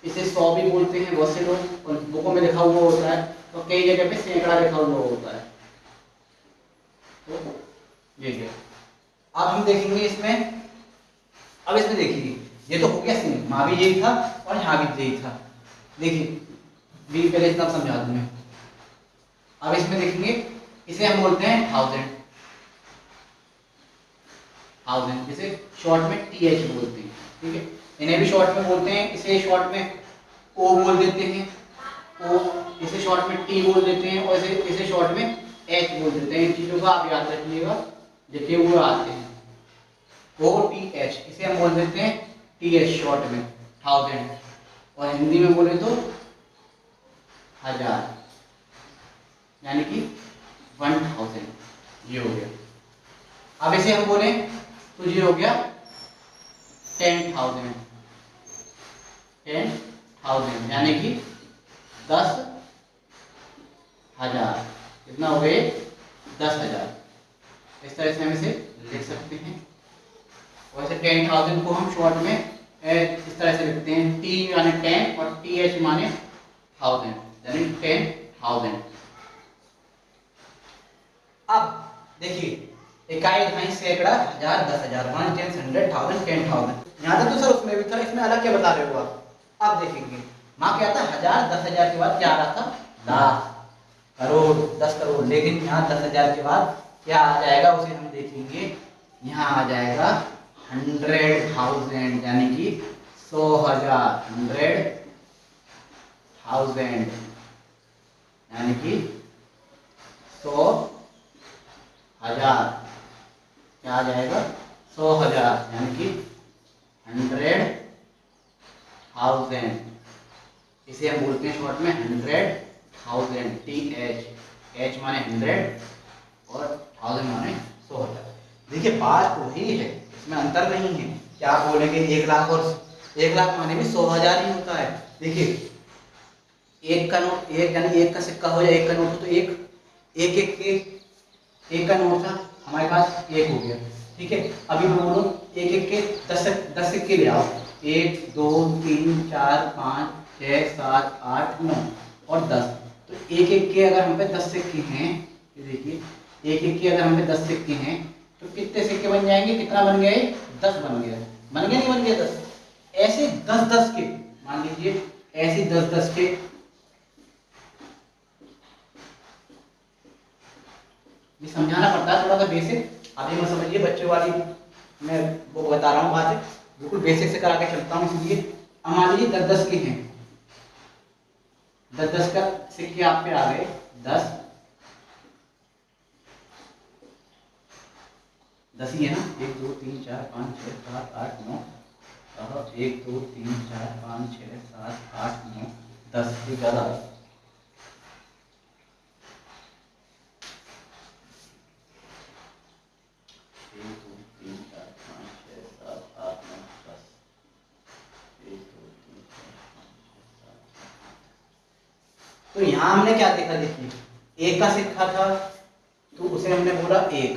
इसे 100 भी बोलते हैं बहुत से लोग, और बुकों में लिखा हुआ होता है, तो कई जगह पे सैकड़ा लिखा हुआ होता है। तो ये है। अब हम देखेंगे इसमें, अब इसमें देखिए, ये तो हो गया सेम, वहां भी यही था और यहाँ भी यही था। देखिए भी पहले इतना समझा दूं मैं। अब इसमें देखेंगे, इसे हम बोलते हैं 1000, जिसे शॉर्ट में TH बोलते हैं, ठीक है। इन्हें भी शॉर्ट में बोलते हैं, इसे शॉर्ट में O बोल देते हैं, O, इसे शॉर्ट में T बोल देते हैं, और इसे शॉर्ट में H बोल देते हैं। इन चीजों को आप याद रखिएगा, लिखे हुए आते हैं। OTH, इसे हम बोल देते हैं TH शॉर्ट में, 1000। और हिंदी में बोले तो 1000, यानी कि 1000, ये हो गया। अब इसे हम बोले तो ये हो गया 10,000, यानी कि 10,000, कितना हो गए 10,000। इस तरह से हम इसे लिख सकते हैं। वैसे 10,000 को हम शॉर्ट में इस तरह से लिखते हैं, T यानी 10 और TH माने 1000, यानी 10,000। अब देखिए इकाई, दहाई, सैकड़ा, हजार, 10,000, 1 10 100 1000 10,000। यहाँ तक तो सर उसमें भी था, इसमें अलग क्या बता रहे हो आप? अब देखेंगे वहां क्या था, 1000, 10,000 के बाद क्या आ रहा था, लाख, करोड़, 10 करोड़। लेकिन यहाँ 10,000 के बाद क्या आ जाएगा उसे हम देखेंगे। यहाँ आ जाएगा 100,000, यानी कि 100,000, 100,000 यानी कि 100,000। क्या आ जाएगा 100,000 यानी कि 100,000। इसे हम बोलते हैं शॉर्ट में 100,000, TH, H माने 100 और 1000 माने 100,000। देखिए बात वही है, इसमें अंतर नहीं है। क्या आप बोलेंगे 1 लाख, और 1 लाख माने भी 100,000 ही होता है। देखिए एक का नोट, एक यानी एक का सिक्का हो या एक का नोट हो, तो एक का नोट था हमारे पास, एक हो गया, ठीक है। अभी मैं बोलूं एक एक के 10 सिक्के ले आओ, 1 2 3 4 5 6 7 8 9 और 10। तो एक एक के अगर हम पे 10 सिक्के हैं, ये देखिए एक एक के अगर हम पे 10 सिक्के हैं तो कितने सिक्के बन जाएंगे, कितना बन गए, 10 बन गया। बन गया नहीं बन गया 10? ऐसे 10 के, मान लीजिए ऐसे 10 के, ये समझाना पड़ता है थोड़ा सा बेसिक। अभी मैं समझिए बच्चों वाली मैं वो बता रहा हूँ बातें, बिल्कुल बेसिक से करा के चलता हूँ। इसलिए अब मान लीजिए 10 के हैं, 10 का सिक्के आप पे आ गए 10 ही है ना, 1 2 3 4 5 6 7 8 9, 1 2 3 4 5 6 7 8 9 10, ये ज्यादा है। 1 2 3 4 5 6 7 8 9 10, 1 2 3 4 5 6 7 8। तो यहाँ हमने क्या देखा, देखिए एक का सिक्का था तो उसे हमने बोला एक,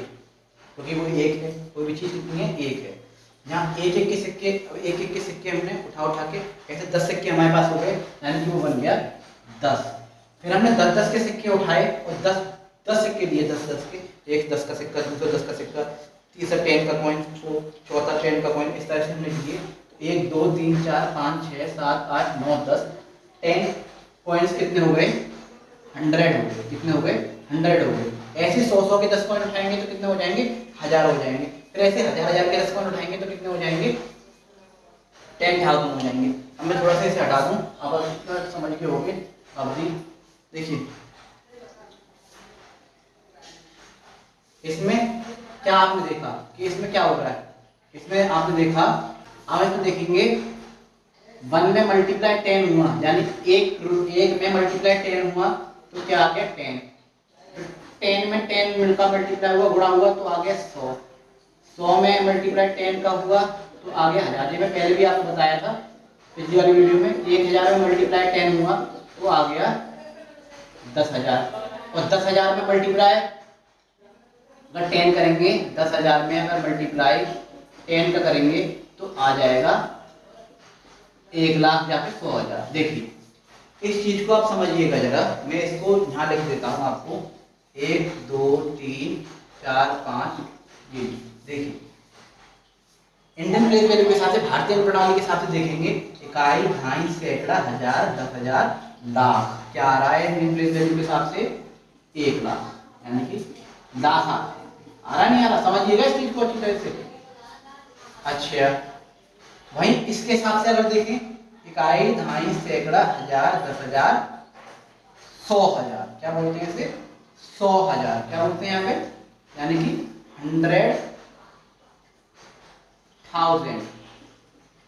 क्योंकि वो एक है, कोई भी चीज कितनी है, एक है। यहाँ एक एक के सिक्के, अब एक एक के सिक्के हमने उठा के ऐसे 10 सिक्के हमारे पास हो गए, यानी कि वो बन गया 10। फिर हमने 10 के सिक्के उठाए और 10 सिक्के लिए, 10 के, एक 10 का सिक्का, दूसरा 10 का सिक्का, तीसरा 10 का कॉइन, चौथा 10 का कॉइन, इस तरह से हमने लिए। 1 2 3 4 5 6 7 8 9 10, 10 कॉइन्स कितने हो गए, 100 हो गए। कितने हो गए, 100 हो गए। ऐसे 100 के 10 कॉइन उठाएंगे तो कितने हो जाएंगे, 1000 हो जाएंगे। फिर ऐसे 1000 के 10 कॉइन उठाएंगे तो कितने हो जाएंगे, 10,000 हो जाएंगे। अब मैं थोड़ा सा इसे हटा दूं, अब आप समझ के होंगे। अब भी देखिए इसमें क्या आपने देखा कि इसमें क्या हो रहा है, इसमें आपने देखा, अब इसमें देखेंगे 1 में मल्टीप्लाई 10 हुआ, यानी एक में मल्टीप्लाई 10 हुआ तो क्या आ गया 10। 10 में 10 मिलकर मल्टीप्लाई हुआ, गुणा हुआ तो आ गया 100। 100 में मल्टीप्लाई 10 का हुआ तो आ गया 1000। ये मैं पहले भी आपको बताया था पिछली वाली वीडियो में, 1000 में मल्टीप्लाई 10 हुआ तो आ गया 10,000। और 10,000 में मल्टीप्लाई अगर 10 करेंगे, 10,000 में अगर मल्टीप्लाई 10 का करेंगे तो आ जाएगा 1 लाख या फिर 100,000। देखिए इस चीज को आप समझिएगा जरा, मैं इसको यहाँ लिख देता हूँ आपको, 1 2 3 4 5। ये देखिए इंडियन प्लेस वैल्यू के हिसाब से, भारतीय प्रणाली के हिसाब से देखेंगे, इकाई, दहाई, सैकड़ा, हजार, 10,000, लाख। क्या आ रहा है इंडियन प्लेस वैल्यू के हिसाब से, 1 लाख, यानी कि लाख आ रहा नहीं आ रहा, समझिएगा इस चीज को अच्छी तरह से। अच्छा वहीं इसके हिसाब से अगर देखें, इकाई, दहाई, सैकड़ा, हजार, 10,000, 100,000, क्या बोलते हैं इसे, 100,000, क्या बोलते हैं यहाँ पे, यानी कि 100,000।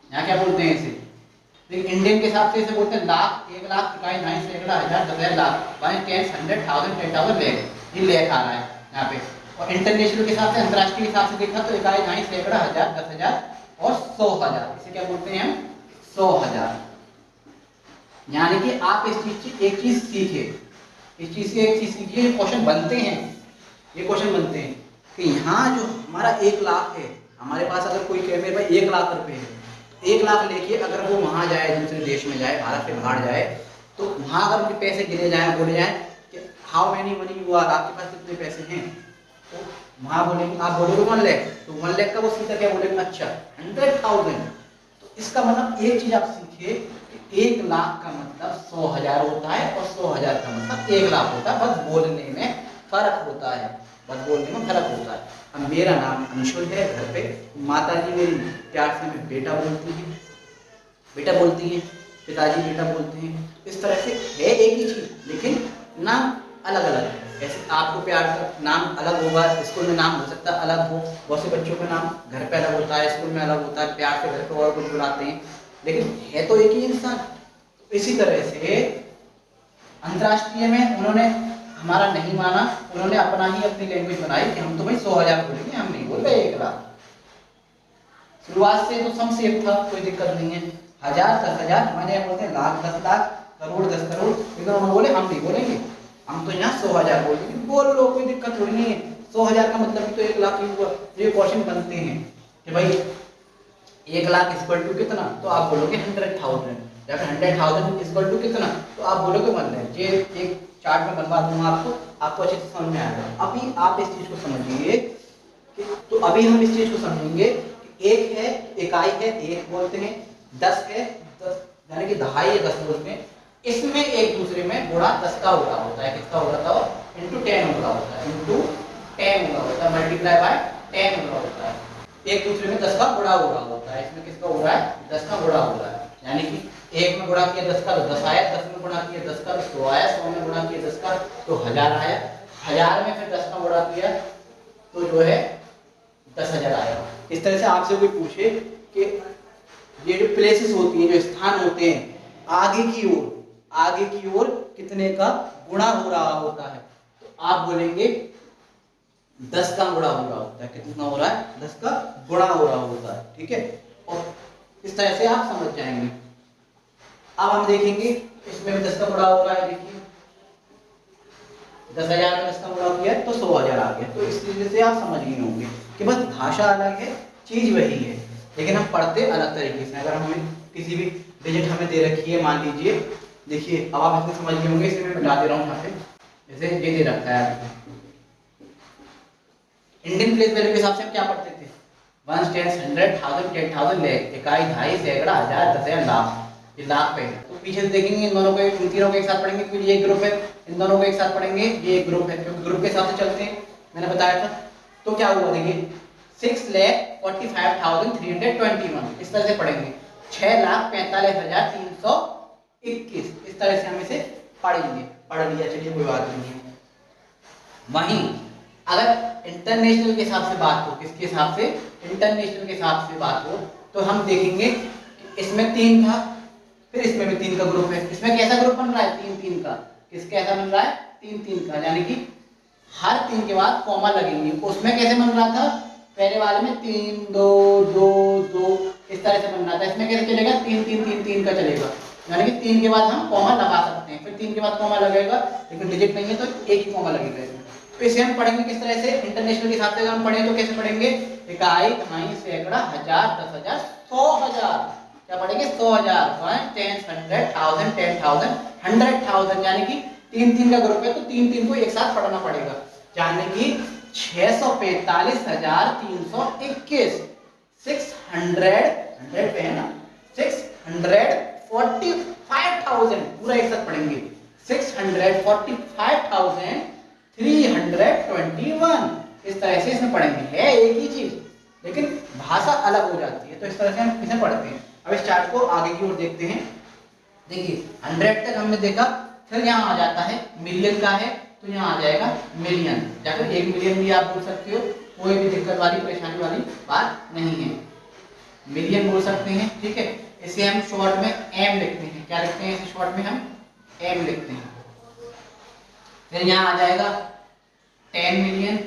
यहाँ क्या बोलते हैं इसे, लेकिन इंडियन के हिसाब से इसे बोलते हैं लाख, 1 लाख, इकाई, दहाई, सैकड़ा, हजार, 10,000, लाख, 10, 100, 1000, 10,000 लेख, ये लेख आ रहा है यहाँ पे। और इंटरनेशनल के हिसाब से, अंतरराष्ट्रीय हिसाब से देखा तो इकाई, दहाई, सैकड़ा, हजार, 10,000 और 100,000, इसे क्या बोलते हैं हम, 100,000। यानी कि आप इस चीज की एक चीज सीखे, इस चीज से एक चीज सीखिए। ये क्वेश्चन बनते हैं, ये क्वेश्चन बनते हैं कि यहाँ जो हमारा 1 लाख है, हमारे पास अगर कोई कहे मेरे भाई 1 लाख रुपए है, 1 लाख लेके अगर वो वहां जाए, दूसरे देश में जाए, भारत से बाहर जाए, तो वहां अगर उनके पैसे गिने जाए, बोले जाए कि how many money you are, आपके पास कितने पैसे हैं, तो वहां बोलेंगे, आप बोलोगे 1 लाख, तो 1 लाख का वो सीधा क्या बोलेंगे, अच्छा 100,000। तो इसका मतलब एक चीज आप सीखिए कि 1 लाख का मतलब 100,000 होता है और 100,000 का मतलब 1 लाख होता है। बस बोलने में फर्क होता है, बस बोलने में फर्क होता है। अब मेरा नाम अंशुल है, घर पे माता जी मेरी प्यार से हमें बेटा बोलती है, बेटा बोलती है, पिताजी बेटा बोलते हैं। इस तरह से है एक ही चीज, लेकिन नाम अलग अलग है। ऐसे आपको प्यार का नाम अलग होगा, स्कूल में नाम हो सकता है अलग हो, बहुत से बच्चों का नाम घर पे अलग होता है, स्कूल में अलग होता है, प्यार से घर पे और कुछ बुलाते हैं, लेकिन है तो एक ही इंसान। इसी तरह से अंतर्राष्ट्रीय में उन्होंने हमारा नहीं माना, उन्होंने अपना ही अपनी लैंग्वेज बनाई कि हम तो भाई 100,000 बोलेंगे, हम नहीं बोल रहे 1 लाख। शुरुआत से तो सम सेम था, कोई दिक्कत नहीं है, 1000, 10,000, हमारे यहाँ बोलते हैं लाख, 10 लाख, करोड़, 10 करोड़, लेकिन उन्होंने बोले हम नहीं बोलेंगे, हम तो यहाँ 100,000 बोलेंगे। बोल लो, कोई दिक्कत थोड़ी नहीं है, 100,000 का मतलब भी तो 1 लाख ही हुआ। ये क्वेश्चन बनते हैं कि भाई 1 लाख इक्वल टू कितना, तो आप बोलोगे 100,000, या फिर 100,000 इक्वल टू कितना, तो आप बोलोगे 1 लाख। ये एक चार्ट में बनवा दूंगा आपको अच्छे से समझ में आएगा। अभी आप इस चीज को समझिए कि, तो अभी हम इस चीज को समझेंगे कि एक है, इकाई है, एक बोलते हैं, 10 है, 10 यानी कि दहाई या 10 बोलते हैं। इसमें एक दूसरे में गुणा 10 का हो रहा होता है, किसका हो रहा था, इंटू 10 हो रहा होता है, इंटू 10 हो रहा होता है, मल्टीप्लाई बाय 10 हो रहा होता है। एक दूसरे में 10 का गुणा हो रहा होता है, इसमें किसका हो रहा है, 10 का गुणा हो रहा है। यानी कि एक में गुणा किया 10 का तो 10 आया, 10 में गुणा किया 10 का तो 100 आया, 100 में गुणा किया 10 का तो 1000 आया, 1000 में फिर 10 का गुणा किया तो जो है 10,000 आएगा। इस तरह से आपसे कोई पूछे कि ये जो प्लेसेस होती हैं, जो स्थान होते हैं, आगे की ओर कितने का गुणा हो रहा होता है, तो आप बोलेंगे 10 का गुणा हो रहा होता है। कितना हो रहा है, 10 का गुणा हो रहा होता है, ठीक है। और इस तरह से आप समझ जाएंगे। अब हम देखेंगे इसमें भी 10 का गुणा हो रहा है, देखिए 10,000 में 10 का गुणा किया तो 100,000 आ गया। तो इस तरीके से आप समझ गए होंगे कि बस भाषा अलग है, चीज वही है, लेकिन हम पढ़ते अलग तरीके से। अगर हमें किसी भी डिजिट हमें दे रखी है, मान लीजिए, देखिए अब आप इसको समझ गए होंगे, इसे मैं मिटा दे रहा हूँ यहाँ पे, जैसे ये दे रखा है। इंडियन प्लेस वैल्यू के हिसाब से हम क्या पढ़ते थे, 1 10 100 1000 10,000 लाख, इकाई, दहाई, सैकड़ा, 1000, 10,000, लाख, ये लाख पे है। तो पीछे से देखेंगे इन दोनों को, इन तीनों को एक साथ पढ़ेंगे क्योंकि ये एक ग्रुप है, इन दोनों को एक साथ पढ़ेंगे, ये एक ग्रुप है, क्योंकि ग्रुप के हिसाब से चलते हैं, मैंने बताया था। तो क्या हुआ, देखिए 6,45,321, इस तरह से पढ़ेंगे, 6,45,321, इस तरह से हम इसे पढ़ेंगे। पढ़ लिया, चलिए कोई बात नहीं है। वहीं अगर इंटरनेशनल के हिसाब से बात हो, किसके हिसाब से, इंटरनेशनल के हिसाब से बात हो, तो हम देखेंगे कि इसमें 3 था, फिर इसमें भी 3 का ग्रुप है। इसमें कैसा ग्रुप बन रहा है, 3-3 का, किसका ऐसा बन रहा है, 3-3 का, यानी कि हर 3 के बाद कॉमा लगेंगे। उसमें कैसे बन रहा था, पहले वाले में 3 2 2 2 इस तरह से बन रहा था, इसमें कैसे चलेगा, 3 3 3 3 का चलेगा, यानी कि 3 के बाद हम कॉमा लगा सकते हैं, फिर 3 के बाद कॉमा लगेगा, लेकिन डिजिट नहीं है तो एक ही कॉमा लगेगा इसमें। तो इसे हम पढ़ेंगे किस तरह से, इंटरनेशनल के हिसाब से हम पढ़ें तो कैसे पढ़ेंगे, इकाई, दहाई, सैकड़ा, 1000, 10,000, 100,000, क्या पढ़ेंगे, 100,000, 10 100 1000 10,000 100,000, यानी कि 3-3 का ग्रुप है तो 3-3 को एक साथ पढ़ना पड़ेगा, यानी कि 645,321, 645,000 पूरा एक साथ पढ़ेंगे, 645,321, इस तरह से इसमें पढ़ेंगे। है एक ही चीज, लेकिन भाषा अलग हो जाती है, तो इस तरह से हम इसे पढ़ते हैं। अब इस चार्ट को आगे की ओर देखते हैं। देखिए 100 तक हमने देखा, फिर यहाँ आ जाता है मिलियन का है, तो यहाँ आ जाएगा मिलियन, या फिर 1 मिलियन भी आप बोल सकते हो, कोई भी दिक्कत वाली परेशानी वाली बात नहीं है, मिलियन बोल सकते हैं, ठीक है। इसे हम शॉर्ट में एम लिखते हैं, क्या लिखते हैं, इसे शॉर्ट में हम एम लिखते हैं। फिर यहाँ आ जाएगा 10 मिलियन,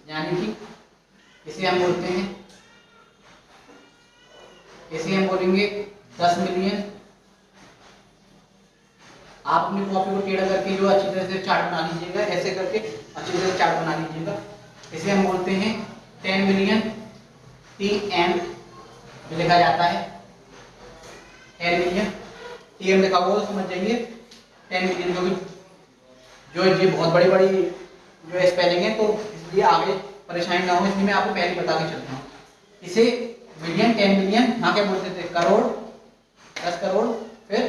यानी कि इसे हम बोलते हैं, इसे हम बोलेंगे 10 मिलियन, आप अपनी कॉपी को टेढ़ा करके जो अच्छी तरह से चार्ट बना लीजिएगा, ऐसे करके अच्छी तरह से चार्ट बना लीजिएगा। इसे हम बोलते हैं 10 मिलियन TM लिखा जाता है। 10 मिलियन TM लिखा हुआ तो समझ जाइए 10 मिलियन, जो ये बहुत बड़ी बड़ी जो स्पेलिंग है, तो इसलिए आगे परेशानी ना हो, इसलिए मैं आपको पहले बता के चलता हूँ। इसे मिलियन, 10 मिलियन, यहाँ क्या बोलते थे, करोड़, 10 करोड़, फिर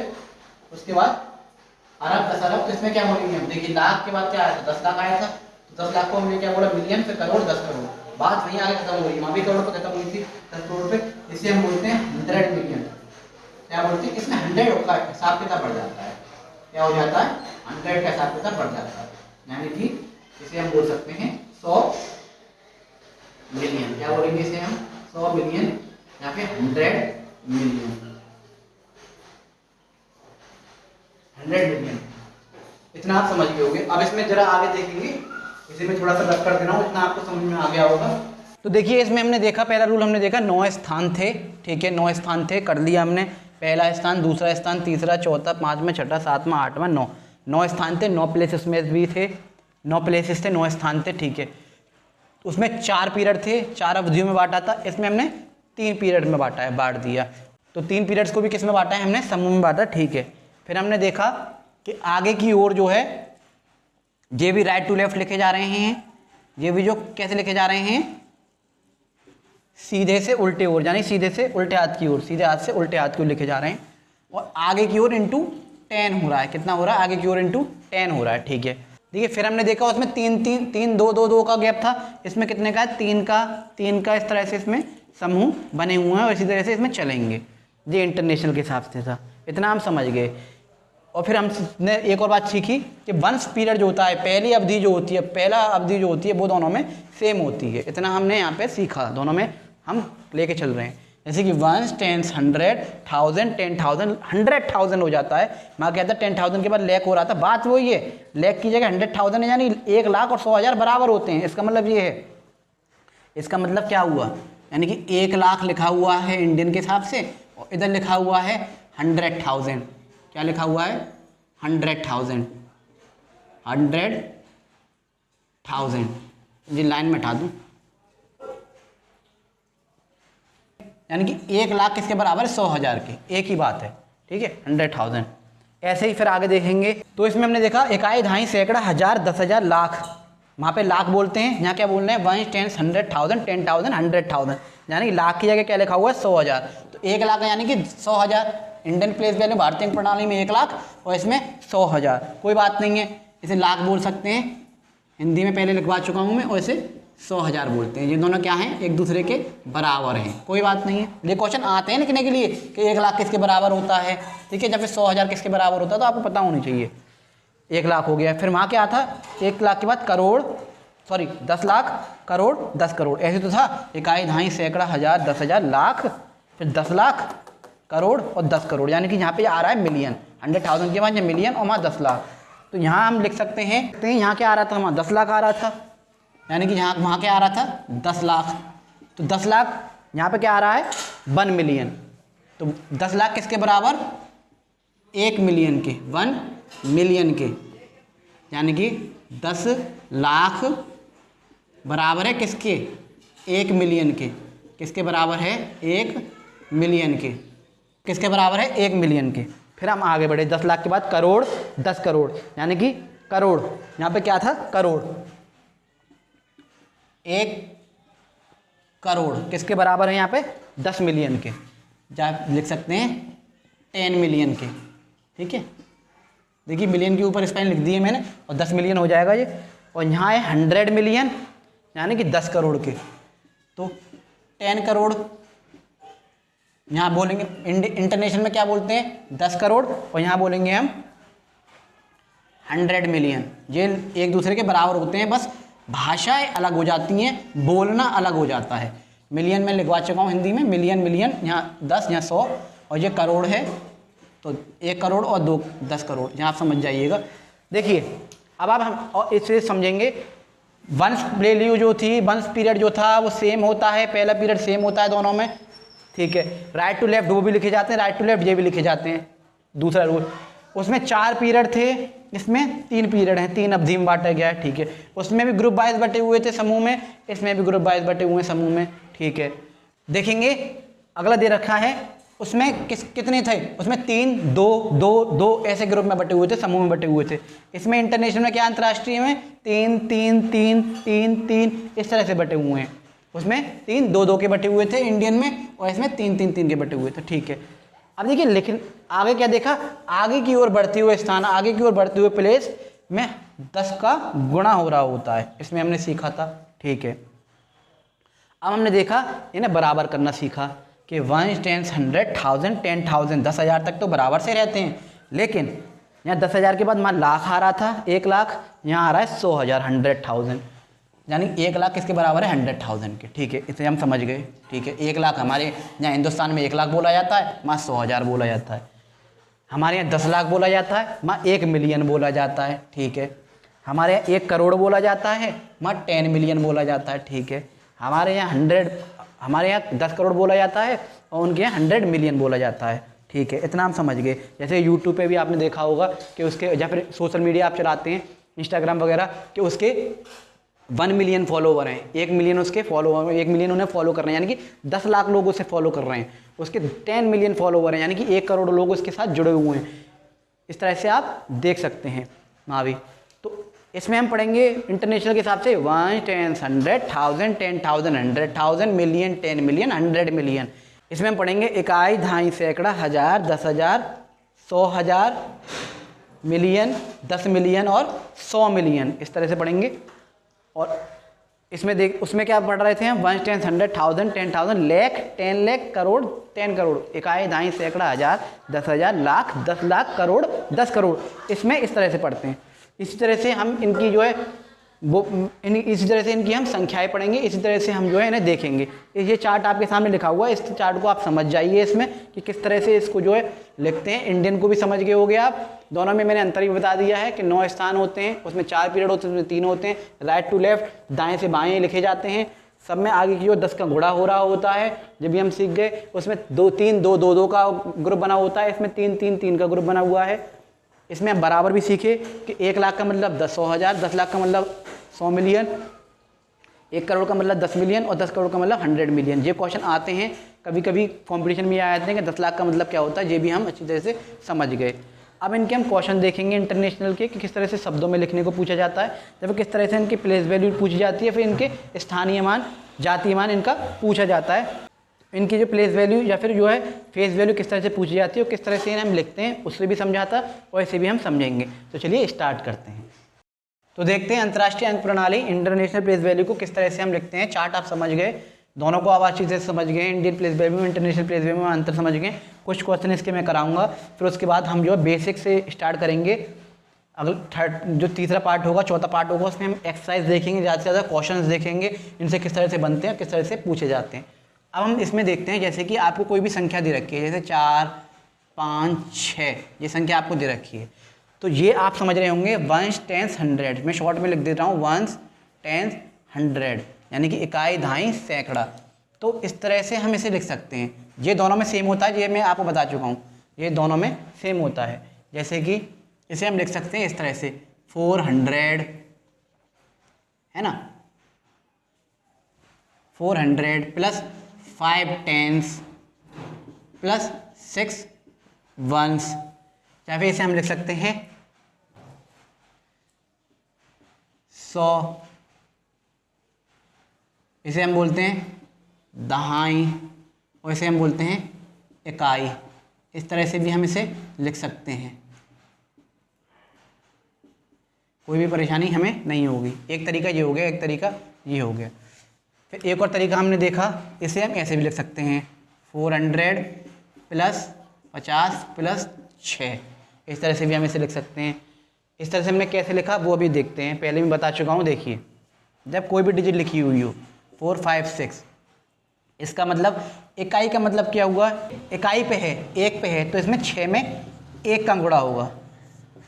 उसके बाद अरब, 10 अरब। तो इसमें क्या बोलेंगे हम, देखिए लाख के बाद क्या आया था, 10 लाख आया था, तो 10 लाख को हमने क्या बोला, मिलियन, फिर करोड़, 10 करोड़। बात वहीं आगे खत्म हो गई, वहाँ भी करोड़ पे खत्म हुई थी, 10 करोड़ पे। इसे हम बोलते हैं 100 मिलियन। क्या बोलते हैं, इसमें 100 का हिसाब किताब बढ़ जाता है। क्या हो जाता है, 100 का हिसाब किताब बढ़ जाता है, यानी कि इसे हम बोल सकते हैं 100 मिलियन। क्या बोलेंगे इसे हम, 100 मिलियन या फिर 100 मिलियन, 100 मिलियन। इतना आप समझ गए होंगे। अब इसमें जरा आगे देखेंगे, इसे मैं थोड़ा सा रख कर दे रहा हूँ, इतना आपको समझ में आ गया होगा। तो देखिए इसमें हमने देखा, पहला रूल हमने देखा 9 स्थान थे, ठीक है, 9 स्थान थे, कर लिया हमने। पहला स्थान, दूसरा स्थान, तीसरा, चौथा, पांचवा, छठा, सातवां, आठवां, 9 स्थान थे। 9 प्लेसेस में भी थे, 9 प्लेसेस थे, 9 स्थान थे, ठीक है। उसमें 4 पीरियड थे, 4 अवधियों में बांटा था। इसमें हमने 3 पीरियड में बांटा है, बांट दिया। तो 3 पीरियड्स को भी किस में बांटा है हमने, समूह में बांटा, ठीक है। फिर हमने देखा कि आगे की ओर जो है ये भी राइट टू लेफ्ट लिखे जा रहे हैं, ये भी जो कैसे लिखे जा रहे हैं, सीधे से उल्टे ओर, यानी सीधे से उल्टे हाथ की ओर, सीधे हाथ से उल्टे हाथ की ओर लिखे जा रहे हैं। और आगे की ओर इंटू 10 हो रहा है, कितना हो रहा है, आगे की ओर इंटू 10 हो रहा है, ठीक है। देखिए फिर हमने देखा उसमें 3 2 का गैप था, इसमें कितने का है, 3 का। इस तरह से इसमें समूह बने हुए हैं और इसी तरह से इसमें चलेंगे। ये इंटरनेशनल के हिसाब से था, इतना हम समझ गए। और फिर हमने एक और बात सीखी कि वंश पीरियड जो होता है, पहली अवधि जो होती है, पहला अवधि जो होती है, वो दोनों में सेम होती है। इतना हमने यहाँ पे सीखा, दोनों में हम लेके चल रहे हैं। जैसे कि 1 10 100 1000 10,000 100,000 हो जाता है। मैं कहता 10,000 के बाद लैख हो रहा था, बात वही है, लैख की जगह 100,000 है, यानी 1 लाख और 100,000 बराबर होते हैं। इसका मतलब ये है, इसका मतलब क्या हुआ, यानी कि 1 लाख लिखा हुआ है इंडियन के हिसाब से, और इधर लिखा हुआ है 100,000। क्या लिखा हुआ है, 100,000, 100,000। जी लाइन में हटा दूँ, यानी कि 1 लाख किसके बराबर है, 100,000 के, एक ही बात है, ठीक है, 100,000। ऐसे ही फिर आगे देखेंगे। तो इसमें हमने देखा इकाई, दहाई, सैकड़ा, हजार, 10,000, लाख, वहाँ पे लाख बोलते हैं, यहाँ क्या बोल रहे हैं, 1 10 100,000 10,000 100,000, यानी कि लाख की जगह क्या लिखा हुआ है, 100,000। तो 1 लाख यानी कि 100,000, इंडियन प्लेस वैल्यू भारतीय प्रणाली में 1 लाख और इसमें 100,000, कोई बात नहीं है, इसे लाख बोल सकते हैं, हिंदी में पहले लिखवा चुका हूँ मैं, और इसे 100,000 बोलते हैं। ये दोनों क्या हैं, एक दूसरे के बराबर हैं, कोई बात नहीं है। ये क्वेश्चन आते हैं लिखने के लिए कि 1 लाख किसके बराबर होता है, ठीक है, जब 100,000 किसके बराबर होता है तो आपको पता होनी चाहिए। 1 लाख हो गया, फिर वहाँ क्या था, 1 लाख के बाद करोड़, सॉरी 10 लाख, करोड़, 10 करोड़, ऐसे तो था, इकाई, दहाई, सैकड़ा, हजार, 10,000, लाख, फिर 10 लाख, करोड़ और 10 करोड़, यानी कि यहाँ पे आ रहा है मिलियन। 100,000 के बाद ये मिलियन और वहाँ 10 लाख। तो यहाँ हम लिख सकते हैं, यहाँ क्या आ रहा था, वहाँ 10 लाख आ रहा था, यानी कि यहाँ वहाँ क्या आ रहा था, 10 लाख। तो 10 लाख यहाँ पे क्या आ रहा है, 1 मिलियन। तो 10 लाख किसके बराबर, 1 मिलियन के, 1 मिलियन के, यानी कि 10 लाख बराबर है किसके, 1 मिलियन के। किसके बराबर है, 1 मिलियन के। किसके बराबर है, 1 मिलियन के। फिर हम आगे बढ़े, 10 लाख के बाद करोड़, 10 करोड़, यानी कि करोड़, यहाँ पे क्या था, करोड़, 1 करोड़ किसके बराबर है, यहाँ पे 10 मिलियन के, या लिख सकते हैं 10 मिलियन के, ठीक है। देखिए मिलियन के ऊपर स्पेलिंग लिख दिए मैंने, और 10 मिलियन हो जाएगा ये। और यहाँ है 100 मिलियन, यानी कि 10 करोड़ के। तो 10 करोड़ यहाँ बोलेंगे, इंटरनेशनल में क्या बोलते हैं, 10 करोड़, और यहाँ बोलेंगे हम 100 मिलियन। ये एक दूसरे के बराबर होते हैं, बस भाषाएं अलग हो जाती हैं, बोलना अलग हो जाता है। मिलियन में लिखवा चुका हूँ हिंदी में, मिलियन मिलियन, यहाँ 10, यहाँ 100, और ये करोड़ है, तो 1 करोड़ और 10 करोड़, यहाँ आप समझ जाइएगा। देखिए अब आप हम और इसे समझेंगे, वंश वैल्यू जो थी, वंश पीरियड जो था वो सेम होता है, पहला पीरियड सेम होता है दोनों में, ठीक है। राइट टू लेफ्ट वो भी लिखे जाते हैं, राइट टू लेफ्ट ये भी लिखे जाते हैं, दूसरा रूल। उसमें 4 पीरियड थे, इसमें 3 पीरियड हैं, 3 अवधि में बांटा गया है, ठीक है। उसमें भी ग्रुप वाइज बटे हुए थे समूह में, इसमें भी ग्रुप वाइज बटे हुए हैं समूह में, ठीक है। देखेंगे अगला दे रखा है, उसमें कितने थे, उसमें 3 2 2 2 ऐसे ग्रुप में बटे हुए थे, समूह में बटे हुए थे। इसमें इंटरनेशनल में क्या, अंतर्राष्ट्रीय में 3 3 3 3 3 इस तरह से बटे हुए हैं। उसमें 3 2 2 के बटे हुए थे इंडियन में, और इसमें 3 3 3 के बटे हुए थे, ठीक है। अब देखिए, लेकिन आगे क्या देखा, आगे की ओर बढ़ते हुए स्थान, आगे की ओर बढ़ते हुए प्लेस में 10 का गुणा हो रहा होता है, इसमें हमने सीखा था, ठीक है। अब हमने देखा इन्हें बराबर करना सीखा कि 1 10 100 1000 10,000 10,000 तक तो बराबर से रहते हैं, लेकिन यहाँ 10,000 के बाद मान लाख आ रहा था, 1 लाख, यहाँ आ रहा है 100,000 100,000, यानी 1 लाख किसके बराबर है, 100,000 के, ठीक है। इसे हम समझ गए, ठीक है। 1 लाख हमारे यहाँ हिंदुस्तान में 1 लाख बोला जाता है, वहाँ 100,000 बोला जाता है। हमारे यहाँ 10 लाख बोला जाता है, वहाँ 1 मिलियन बोला जाता है, ठीक है। हमारे यहाँ 1 करोड़ बोला जाता है, वहाँ 10 मिलियन बोला जाता है, ठीक है। हमारे यहाँ 10 करोड़ बोला जाता है और उनके यहाँ 100 मिलियन बोला जाता है, ठीक है। इतना हम समझ गए। जैसे यूट्यूब पे भी आपने देखा होगा कि उसके, या फिर सोशल मीडिया आप चलाते हैं, इंस्टाग्राम वगैरह, कि उसके 1 मिलियन फॉलोवर हैं, 1 मिलियन उसके फॉलोवर, 1 मिलियन उन्हें फॉलो कर रहे हैं, यानी कि 10 लाख लोग उसे फॉलो कर रहे हैं। उसके 10 मिलियन फॉलोवर हैं, यानी कि 1 करोड़ लोग उसके साथ जुड़े हुए हैं। इस तरह से आप देख सकते हैं मावी। तो इसमें हम पढ़ेंगे इंटरनेशनल के हिसाब से 1 10 100 1000 10,000 100,000 मिलियन 10 मिलियन 100 मिलियन। इसमें हम पढ़ेंगे इकाई, दहाई, सैकड़ा, हजार, 10,000, 100,000, मिलियन, 10 मिलियन और 100 मिलियन, इस तरह से पढ़ेंगे। और इसमें उसमें क्या पढ़ रहे थे हम, 1 10 100 1000 10,000 लाख 10 लाख करोड़ 10 करोड़, इकाई, दहाई, सैकड़ा, हजार, 10,000, लाख, 10 लाख, करोड़, 10 करोड़। इसमें इस तरह से पढ़ते हैं। इसी तरह से हम इनकी जो है वो इसी तरह से इनकी हम संख्याएं पढ़ेंगे, इसी तरह से हम जो है इन्हें देखेंगे। ये चार्ट आपके सामने लिखा हुआ है, इस चार्ट को आप समझ जाइए इसमें कि किस तरह से इसको जो है लिखते हैं। इंडियन को भी समझ गए होगे आप। दोनों में मैंने अंतर भी बता दिया है कि 9 स्थान होते हैं, उसमें 4 पीरियड होते हैं, उसमें 3 होते हैं। राइट टू लेफ्ट, दाएँ से बाएँ लिखे जाते हैं। सब में आगे की ओर 10 का गुणा हो रहा होता है, जब भी हम सीख गए। उसमें 2 3 2 2 2 का ग्रुप बना होता है, इसमें 3 3 3 का ग्रुप बना हुआ है। इसमें हम बराबर भी सीखे कि 1 लाख का मतलब 100,000, 10 लाख का मतलब 100 मिलियन, 1 करोड़ का मतलब 10 मिलियन और 10 करोड़ का मतलब 100 मिलियन। ये क्वेश्चन आते हैं कभी कभी कंपटीशन में आ जाते हैं कि 10 लाख का मतलब क्या होता है, ये भी हम अच्छी तरह से समझ गए। अब इनके हम क्वेश्चन देखेंगे इंटरनेशनल के कि किस तरह से शब्दों में लिखने को पूछा जाता है, जब किस तरह से इनकी प्लेस वैल्यू पूछी जाती है, फिर इनके स्थानीय मान, जातीय मान इनका पूछा जाता है। इनकी जो प्लेस वैल्यू या फिर जो है फेस वैल्यू किस तरह से पूछी जाती है और किस तरह से इन्हें हम लिखते हैं, उससे भी समझाता और ऐसे भी हम समझेंगे। तो चलिए स्टार्ट करते हैं। तो देखते हैं अंतर्राष्ट्रीय अंक प्रणाली, इंटरनेशनल प्लेस वैल्यू को किस तरह से हम लिखते हैं। चार्ट आप समझ गए, दोनों को आप अच्छी से समझ गए, Indian place value international place value में अंतर समझ गए। कुछ क्वेश्चन इसके मैं कराऊंगा, फिर उसके बाद हम जो है बेसिक से स्टार्ट करेंगे। जो तीसरा पार्ट होगा, चौथा पार्ट होगा, उसमें हम एक्सरसाइज देखेंगे, ज़्यादा से ज़्यादा क्वेश्चंस देखेंगे, इनसे किस तरह से बनते हैं, किस तरह से पूछे जाते हैं। अब हम इसमें देखते हैं, जैसे कि आपको कोई भी संख्या दे रखी है, जैसे 4 5 6 ये संख्या आपको दे रखी है, तो ये आप समझ रहे होंगे 1 10 100। मैं शॉर्ट में लिख देता हूँ 1 10 100, यानी कि इकाई, दहाई, सैकड़ा। तो इस तरह से हम इसे लिख सकते हैं। ये दोनों में सेम होता है, ये मैं आपको बता चुका हूँ, ये दोनों में सेम होता है। जैसे कि इसे हम लिख सकते हैं इस तरह से 400, है ना, 400 प्लस 5 10s प्लस 6 1s, या फिर इसे हम लिख सकते हैं 100, इसे हम बोलते हैं दहाई और इसे हम बोलते हैं इकाई। इस तरह से भी हम इसे लिख सकते हैं, कोई भी परेशानी हमें नहीं होगी। एक तरीका ये हो गया, एक तरीका ये हो गया। फिर एक और तरीका हमने देखा, इसे हम ऐसे भी लिख सकते हैं 400 प्लस 50 प्लस 6, इस तरह से भी हम इसे लिख सकते हैं। इस तरह से हमने कैसे लिखा वो अभी देखते हैं, पहले मैं बता चुका हूँ। देखिए, जब कोई भी डिजिट लिखी हुई हो 4 5 6, इसका मतलब इकाई का मतलब क्या हुआ, इकाई पे है, 1 पे है, तो इसमें 6 में 1 का गुणा होगा।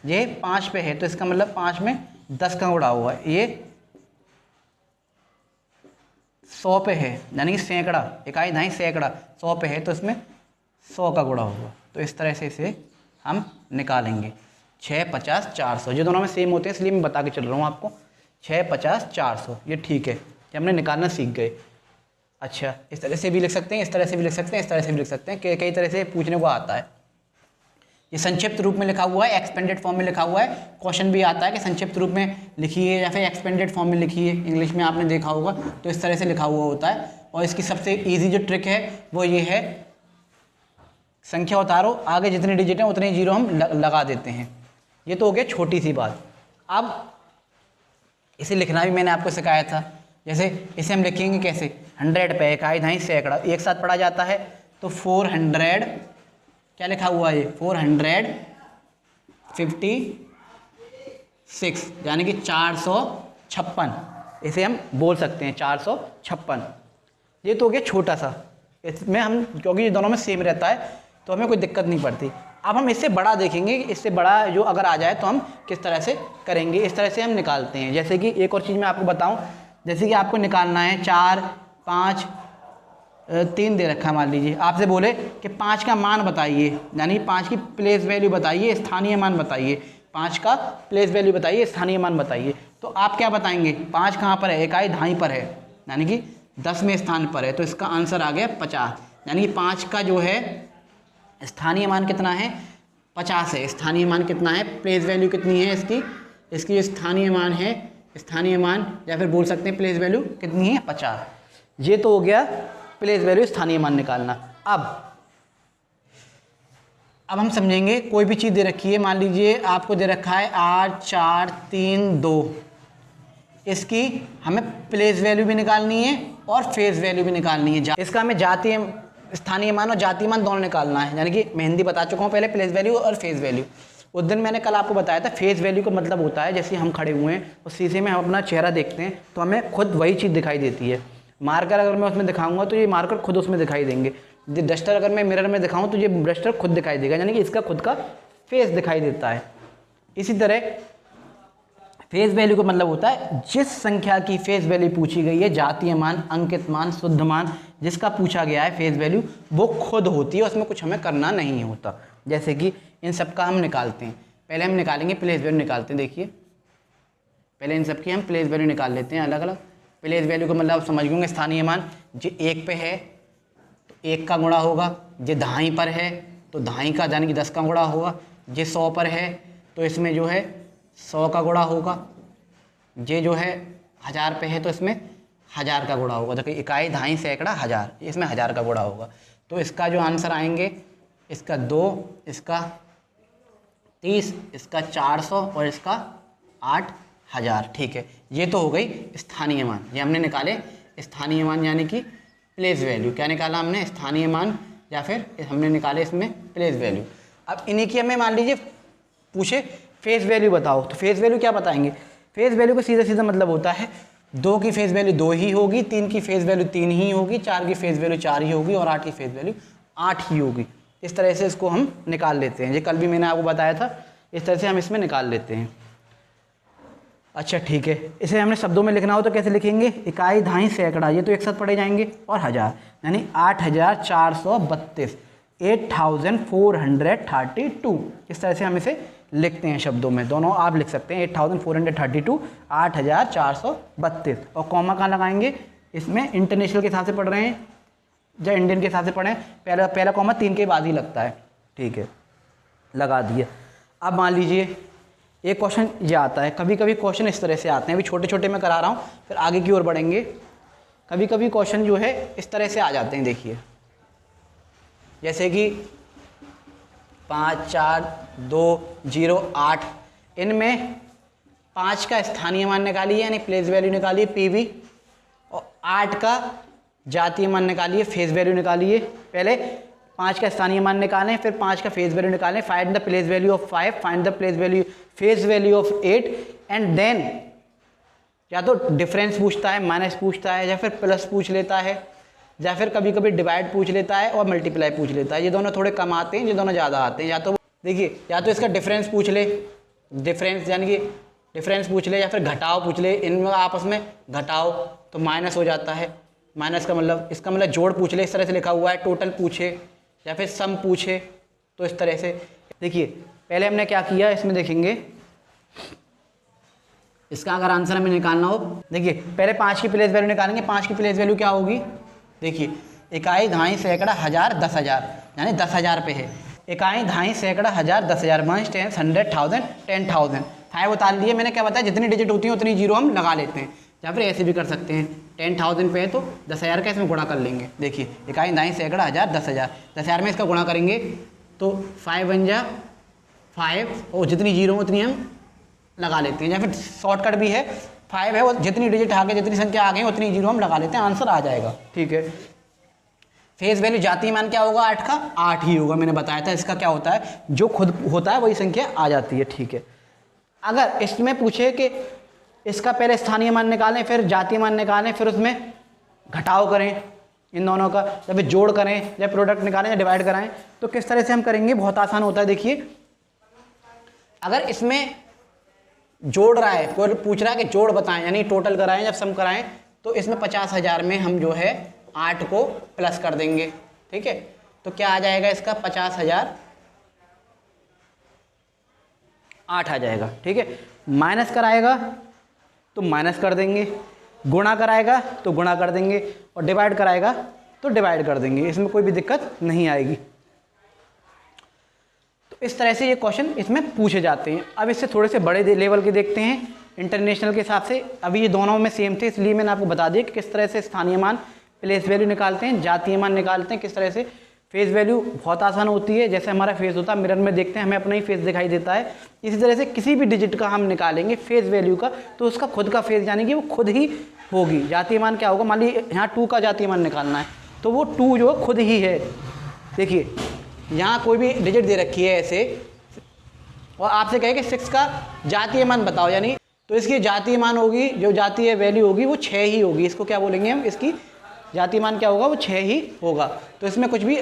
ये 5 पे है, तो इसका मतलब 5 में 10 का गुणा होगा। ये 100 पे है, यानी कि सैकड़ा, इकाई, दहाई, सैकड़ा 100 पे है, तो इसमें 100 का गुणा होगा। तो इस तरह से इसे हम निकालेंगे। 6 50 400, ये दोनों में सेम होते हैं इसलिए मैं बता के चल रहा हूँ आपको। 6 50 400 ये ठीक है, ये हमने निकालना सीख गए। अच्छा, इस तरह से भी लिख सकते हैं, इस तरह से भी लिख सकते हैं, इस तरह से भी लिख सकते हैं, कई तरह से पूछने को आता है। ये संक्षिप्त रूप में लिखा हुआ है, एक्सपेंडेड फॉर्म में लिखा हुआ है। क्वेश्चन भी आता है कि संक्षिप्त रूप में लिखिए या फिर एक्सपेंडेड फॉर्म में लिखिए, इंग्लिश में आपने देखा होगा तो इस तरह से लिखा हुआ होता है। और इसकी सबसे ईजी जो ट्रिक है वो ये है, संख्या उतारो, आगे जितने डिजिट हैं उतने जीरो हम लगा देते हैं। ये तो हो गया छोटी सी बात। अब इसे लिखना भी मैंने आपको सिखाया था। जैसे इसे हम लिखेंगे कैसे, 100 पे इकाई दहाई सैकड़ा एक साथ पढ़ा जाता है, तो 400 क्या लिखा हुआ है ये 456 यानी कि 456, इसे हम बोल सकते हैं 456। ये तो हो गया छोटा सा, इसमें हम क्योंकि ये दोनों में सेम रहता है तो हमें कोई दिक्कत नहीं पड़ती। अब हम इससे बड़ा देखेंगे, इससे बड़ा जो अगर आ जाए तो हम किस तरह से करेंगे, इस तरह से हम निकालते हैं। जैसे कि एक और चीज़ मैं आपको बताऊं, जैसे कि आपको निकालना है 4 5 3 दे रखा है, मान लीजिए आपसे बोले कि 5 का मान बताइए, यानी 5 की प्लेस वैल्यू बताइए, स्थानीय मान बताइए, 5 का प्लेस वैल्यू बताइए, स्थानीय मान बताइए, तो आप क्या बताएंगे, 5 कहाँ पर है, इकाई दहाई पर है, यानी कि 10वें स्थान पर है, तो इसका आंसर आ गया 50। यानी कि 5 का जो है स्थानीय मान कितना है, 50 है। स्थानीय मान कितना है, प्लेस वैल्यू कितनी है इसकी जो स्थानीय मान है, स्थानीय मान या फिर बोल सकते हैं प्लेस वैल्यू कितनी है, 50। ये तो हो गया प्लेस वैल्यू, स्थानीय मान निकालना। अब हम समझेंगे, कोई भी चीज़ दे रखी है, मान लीजिए आपको दे रखा है 8 4 3 2, इसकी हमें प्लेस वैल्यू भी निकालनी है और फेस वैल्यू भी निकालनी है। इसका हमें जातीय स्थानीय मान और जातीय मान दोनों निकालना है, यानी कि मैं हिंदी बता चुका हूँ पहले, प्लेस वैल्यू और फेस वैल्यू। उस दिन मैंने कल आपको बताया था, फेस वैल्यू का मतलब होता है जैसे हम खड़े हुए हैं और शीशे में हम अपना चेहरा देखते हैं तो हमें खुद वही चीज़ दिखाई देती है। मार्कर अगर मैं उसमें दिखाऊंगा तो ये मार्कर खुद उसमें दिखाई देंगे। डस्टर अगर मैं मिरर में दिखाऊं तो ये डस्टर खुद दिखाई देगा, यानी कि इसका खुद का फेस दिखाई देता है। इसी तरह फेस वैल्यू का मतलब होता है जिस संख्या की फेस वैल्यू पूछी गई है, जातीय मान, अंकित मान, शुद्ध मान, जिसका पूछा गया है फेस वैल्यू, वो खुद होती है, उसमें कुछ हमें करना नहीं होता। जैसे कि इन सब का हम निकालते हैं, पहले हम निकालेंगे प्लेस वैल्यू निकालते हैं। देखिए पहले इन सब की हम प्लेस वैल्यू निकाल लेते हैं अलग अलग। प्लेस वैल्यू का मतलब आप समझ गए, स्थानीय मान जो 1 पे है तो 1 का गुणा होगा, जो दहाई पर है तो दहाई का यानी कि 10 का गुणा होगा, जो 100 पर है तो इसमें जो है 100 का गुणा होगा, ये जो है 1000 पे है तो इसमें 1000 का गुणा होगा। देखिए इकाई दहाई सैकड़ा 1000, इसमें 1000 का गुणा होगा। तो इसका जो आंसर आएंगे, इसका 2, इसका 30, इसका 400 और इसका 8000। ठीक है, ये तो हो गई स्थानीय मान, ये हमने निकाले स्थानीय मान, यानी कि प्लेस वैल्यू। क्या निकाला हमने, स्थानीय मान या फिर हमने निकाले इसमें प्लेस वैल्यू। अब इन्हीं की हमें मान लीजिए पूछे फेस वैल्यू बताओ, तो फेस वैल्यू क्या बताएंगे। फेस वैल्यू का सीधा सीधा मतलब होता है 2 की फेस वैल्यू 2 ही होगी, 3 की फेस वैल्यू 3 ही होगी, 4 की फेस वैल्यू 4 ही होगी और 8 की फेस वैल्यू 8 ही होगी। इस तरह से इसको हम निकाल लेते हैं। ये कल भी मैंने आपको बताया था, इस तरह से हम इसमें निकाल लेते हैं। अच्छा ठीक है, इसे हमने शब्दों में लिखना हो तो कैसे लिखेंगे, इकाई दहाई सैकड़ा, ये तो एक साथ पढ़े जाएंगे, और 1000 यानी 8432, 8432। इस तरह से हम इसे लिखते हैं शब्दों में, दोनों आप लिख सकते हैं 8432, 8432। और कॉमा कहाँ लगाएंगे, इसमें इंटरनेशनल के हिसाब से पढ़ रहे हैं या इंडियन के हिसाब से पढ़ें, पहला कॉमा 3 के बाद ही लगता है। ठीक है, लगा दिया। अब मान लीजिए एक क्वेश्चन ये आता है, कभी कभी क्वेश्चन इस तरह से आते हैं, अभी छोटे छोटे मैं करा रहा हूँ, फिर आगे की ओर बढ़ेंगे। कभी कभी क्वेश्चन जो है इस तरह से आ जाते हैं। देखिए जैसे कि 5 4 2 0 8, इनमें 5 का स्थानीय मान निकालिए यानी प्लेस वैल्यू निकालिए PV, और 8 का जातीय मान निकालिए, फेस वैल्यू निकालिए। पहले 5 का स्थानीय मान निकालें, फिर 5 का फेस वैल्यू निकालें। Find the place value of 5, find the place value face value of 8, and then या तो डिफरेंस पूछता है, माइनस पूछता है, या फिर प्लस पूछ लेता है, या फिर कभी कभी डिवाइड पूछ लेता है और मल्टीप्लाई पूछ लेता है। ये दोनों थोड़े कम आते हैं, ये दोनों ज़्यादा आते हैं। या तो देखिए, या तो इसका डिफरेंस पूछ ले, डिफरेंस यानी कि डिफरेंस पूछ ले, या फिर घटाव पूछ ले, इनमें आपस में घटाओ तो माइनस हो जाता है। माइनस का मतलब, इसका मतलब जोड़ पूछ ले, इस तरह से लिखा हुआ है, टोटल पूछे या फिर सम पूछे, तो इस तरह से देखिए पहले हमने क्या किया, इसमें देखेंगे इसका अगर आंसर हमें निकालना हो, देखिए पहले 5 की प्लेस वैल्यू निकालेंगे। 5 की प्लेस वैल्यू क्या होगी, देखिए इकाई, दहाई, सैकड़ा, हज़ार, 10,000, यानी 10,000 पे है। इकाई, दहाई, सैकड़ा, हज़ार, 10,000, 1 10 100 1000 10,000। 5 उतार लिए, मैंने क्या बताया जितनी डिजिट होती है उतनी जीरो हम लगा लेते हैं, या फिर ऐसे भी कर सकते हैं। 10,000 पे है तो 10,000 का इसमें गुणा कर लेंगे। देखिए इकाई, दहाई, सैकड़ा, हज़ार, 10,000, 10,000 में इसका गुणा करेंगे तो 5 बन जा 5, और जितनी जीरो उतनी हम लगा लेते हैं, या फिर शॉर्टकट भी है 5 है, वो जितनी डिजिट आगे, जितनी संख्या आ गई उतनी जीरो हम लगा लेते हैं, आंसर आ जाएगा। ठीक है, फेस वैल्यू जातीय मान क्या होगा, 8 का 8 ही होगा, मैंने बताया था। इसका क्या होता है, जो खुद होता है वही संख्या आ जाती है। ठीक है, अगर इसमें पूछे कि इसका पहले स्थानीय मान निकालें फिर जातीय मान निकालें, फिर उसमें घटाव करें इन दोनों का, या फिर जोड़ करें, या प्रोडक्ट निकालें, या डिवाइड कराएं, तो किस तरह से हम करेंगे, बहुत आसान होता है। देखिए अगर इसमें जोड़ रहा है, कोई पूछ रहा है कि जोड़ बताएं, यानी टोटल कराएं या सम कराएं, तो इसमें 50,000 में हम जो है 8 को प्लस कर देंगे। ठीक है, तो क्या आ जाएगा इसका 50,000 8 आ जाएगा। ठीक है, माइनस कराएगा तो माइनस कर देंगे, गुणा कराएगा तो गुणा कर देंगे, और डिवाइड कराएगा तो डिवाइड कर देंगे, इसमें कोई भी दिक्कत नहीं आएगी। तो इस तरह से ये क्वेश्चन इसमें पूछे जाते हैं। अब इससे थोड़े से बड़े लेवल के देखते हैं इंटरनेशनल के हिसाब से। अभी ये दोनों में सेम थे, इसलिए मैंने आपको बता दिया कि किस तरह से स्थानीय मान, प्लेस वैल्यू निकालते हैं, जातीय मान निकालते हैं, किस तरह से। फेस वैल्यू बहुत आसान होती है, जैसे हमारा फेस होता है, मिरर में देखते हैं हमें अपना ही फेस दिखाई देता है, इसी तरह से किसी भी डिजिट का हम निकालेंगे फेस वैल्यू का, तो उसका खुद का फेस यानी कि वो खुद ही होगी। जातीय मान क्या होगा, मान लीजिए यहाँ 2 का जातीय मान निकालना है, तो वो 2 जो है खुद ही है। देखिए यहाँ कोई भी डिजिट दे रखी है ऐसे, और आपसे कहे कि 6 का जातीय मान बताओ, यानी तो इसकी जातीय मान होगी, जो जातीय वैल्यू होगी वो 6 ही होगी। इसको क्या बोलेंगे हम, इसकी जातीय मान क्या होगा, वो 6 ही होगा। तो इसमें कुछ भी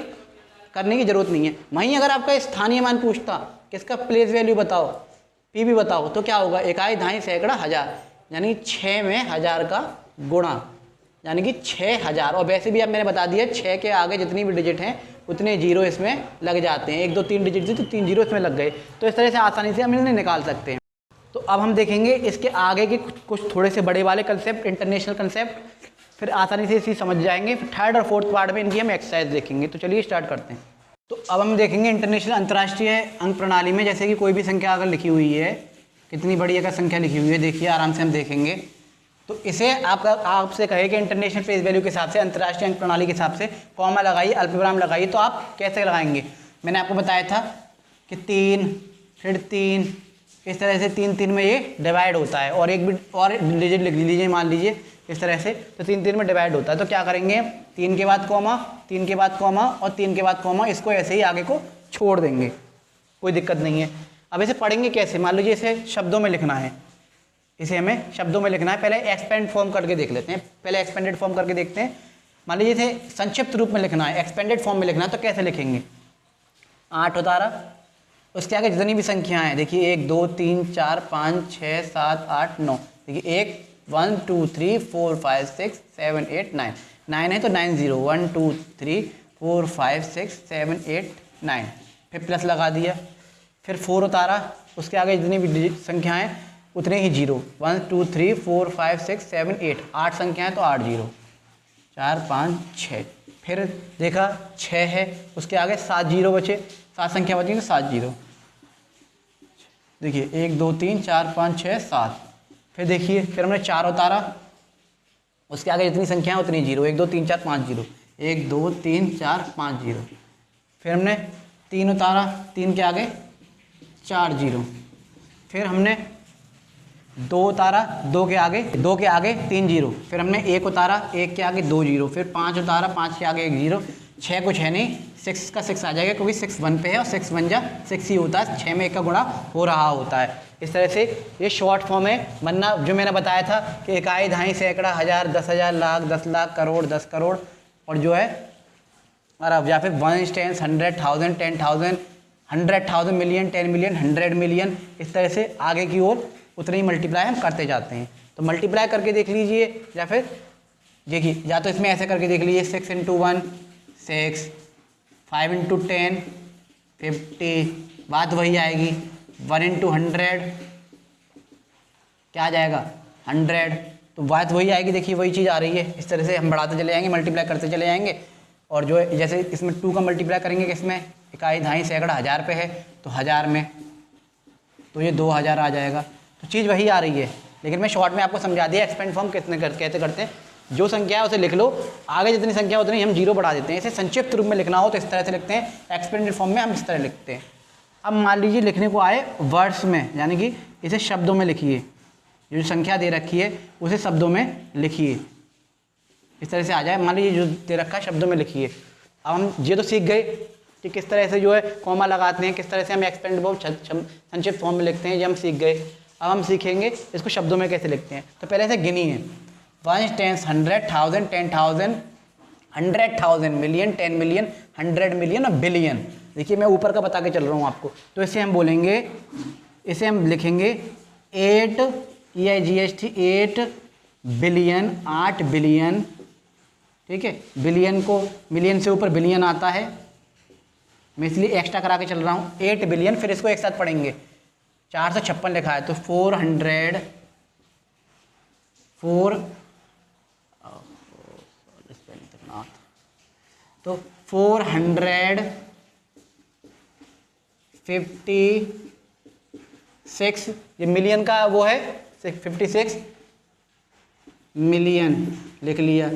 करने की जरूरत नहीं है। वहीं अगर आपका स्थानीय मान पूछता किसका प्लेस वैल्यू बताओ, पी भी बताओ, तो क्या होगा, इकाई, दहाई, सैकड़ा, हज़ार, यानी 6 में 1000 का गुणा, यानी कि 6000। और वैसे भी अब मैंने बता दिया 6 के आगे जितनी भी डिजिट हैं उतने जीरो इसमें लग जाते हैं। 1 2 3 डिजिट थी तो 3 जीरो इसमें लग गए। तो इस तरह से आसानी से हम इन्हें निकाल सकते हैं। तो अब हम देखेंगे इसके आगे के कुछ थोड़े से बड़े वाले कंसेप्ट, इंटरनेशनल कंसेप्ट, फिर आसानी से इसी समझ जाएंगे। फिर थर्ड और फोर्थ पार्ट में इनकी हम एक्सरसाइज देखेंगे। तो चलिए स्टार्ट करते हैं। तो अब हम देखेंगे इंटरनेशनल, अंतर्राष्ट्रीय अंक प्रणाली में, जैसे कि कोई भी संख्या अगर लिखी हुई है, कितनी बड़ी अगर संख्या लिखी हुई है, देखिए आराम से हम देखेंगे। तो इसे आपसे कहे कि इंटरनेशनल प्लेस वैल्यू के हिसाब से, अंतर्राष्ट्रीय अंक प्रणाली के हिसाब से कॉमा लगाइए, अल्पविराम लगाइए, तो आप कैसे लगाएंगे। मैंने आपको बताया था कि 3 फिर 3, इस तरह से 3 3 में ये डिवाइड होता है, और एक भी और डिजिट लिख लीजिए, मान लीजिए इस तरह से, तो 3 3 में डिवाइड होता है। तो क्या करेंगे, 3 के बाद कॉमा, 3 के बाद कॉमा और 3 के बाद कॉमा, इसको ऐसे ही आगे को छोड़ देंगे, कोई दिक्कत नहीं है। अब इसे पढ़ेंगे कैसे, मान लीजिए इसे शब्दों में लिखना है, इसे हमें शब्दों में लिखना है। पहले एक्सपेंड फॉर्म करके देख लेते हैं, पहले एक्सपेंडेड फॉर्म करके देखते हैं। मान लीजिए इसे संक्षिप्त रूप में लिखना है, एक्सपेंडेड फॉर्म में लिखना है, तो कैसे लिखेंगे, 8 उतारा, उसके आगे जितनी भी संख्याएं हैं, देखिए 1 2 3 4 5 6 7 8 9, देखिए 1 2 3 4 5 6 7 8 9, 9 है तो 9 0, 1 2 3 4 5 6 7 8 9, फिर प्लस लगा दिया, फिर 4 उतारा, उसके आगे जितनी भी संख्याएं उतने ही जीरो, 1 2 3 4 5 6 7 8, 8 संख्याएं तो 8 जीरो, 4 5 6, फिर देखा 6 है, उसके आगे 7 जीरो बचे, 7 संख्या बची तो 7 जीरो, देखिए 1 2 3 4 5 6 7, फिर देखिए फिर हमने 4 उतारा, उसके आगे जितनी संख्या है उतनी जीरो, 1 2 3 4 5 जीरो, 1 2 3 4 5 जीरो, फिर हमने 3 उतारा, 3 के आगे 4 जीरो, फिर हमने 2 उतारा, 2 के आगे 3 जीरो, फिर हमने 1 उतारा, 1 के आगे 2 जीरो, फिर 5 उतारा, 5 के आगे 1 जीरो, 6 कुछ है नहीं, 6 का 6 आ जाएगा, क्योंकि 6 1 पे है और 6 1 जा 6 ही होता है, 6 में 1 का गुणा हो रहा होता है। इस तरह से ये शॉर्ट फॉर्म है, वरना जो मैंने बताया था कि इकाई, दहाई, सैकड़ा, हज़ार, 10,000, लाख, 10 लाख, करोड़, 10 करोड़, और जो है अरब, या फिर 1 10 100 1000 10,000 100,000 मिलियन 10 मिलियन 100 मिलियन, इस तरह से आगे की ओर उतने ही मल्टीप्लाई हम करते जाते हैं। तो मल्टीप्लाई करके देख लीजिए, या फिर देखिए या तो इसमें ऐसे करके देख लीजिए, 6 × 1 6, 5 × 10 50, बात वही आएगी 1 इंटू 100 क्या आ जाएगा 100, तो बात वही आएगी। देखिए वही चीज़ आ रही है। इस तरह से हम बढ़ाते चले जाएंगे, मल्टीप्लाई करते चले जाएंगे, और जो है जैसे इसमें 2 का मल्टीप्लाई करेंगे किसमें, इकाई दहाई सैकड़ा हज़ार पे है तो हज़ार में, तो ये 2000 आ जाएगा। तो चीज़ वही आ रही है, लेकिन मैं शॉर्ट में आपको समझा दिया एक्सपेंड फॉर्म कैसे करते हैं। जो संख्या है उसे लिख लो, आगे जितनी संख्या उतनी हम जीरो बढ़ा देते हैं। इसे संक्षिप्त रूप में लिखना हो तो इस तरह से लिखते हैं, एक्सपेंडेड फॉर्म में हम इस तरह लिखते हैं। अब मान लीजिए लिखने को आए वर्ड्स में, यानी कि इसे शब्दों में लिखिए, जो संख्या दे रखी है उसे शब्दों में लिखिए, इस तरह से आ जाए। मान लीजिए जो दे रखा है शब्दों में लिखिए। अब हम ये तो सीख गए कि किस तरह से जो है कॉमा लगाते हैं, किस तरह से हम एक्सपेंड फॉर्म संक्षिप्त फॉर्म में लिखते हैं, ये हम सीख गए। अब हम सीखेंगे इसको शब्दों में कैसे लिखते हैं। तो पहले से गिनिए 1 10 100 1000 10,000 100,000 मिलियन 10 मिलियन 100 मिलियन और बिलियन। देखिए मैं ऊपर का बता के चल रहा हूँ आपको। तो इसे हम बोलेंगे, इसे हम लिखेंगे 8 EIGHT 8 बिलियन, 8 बिलियन, ठीक है। बिलियन को मिलियन से ऊपर बिलियन आता है, मैं इसलिए एक्स्ट्रा करा के चल रहा हूँ। 8 बिलियन, फिर इसको एक साथ पढ़ेंगे, 456 लिखा है तो 400 तो 456, ये मिलियन का वो है 56 मिलियन लिख लिया।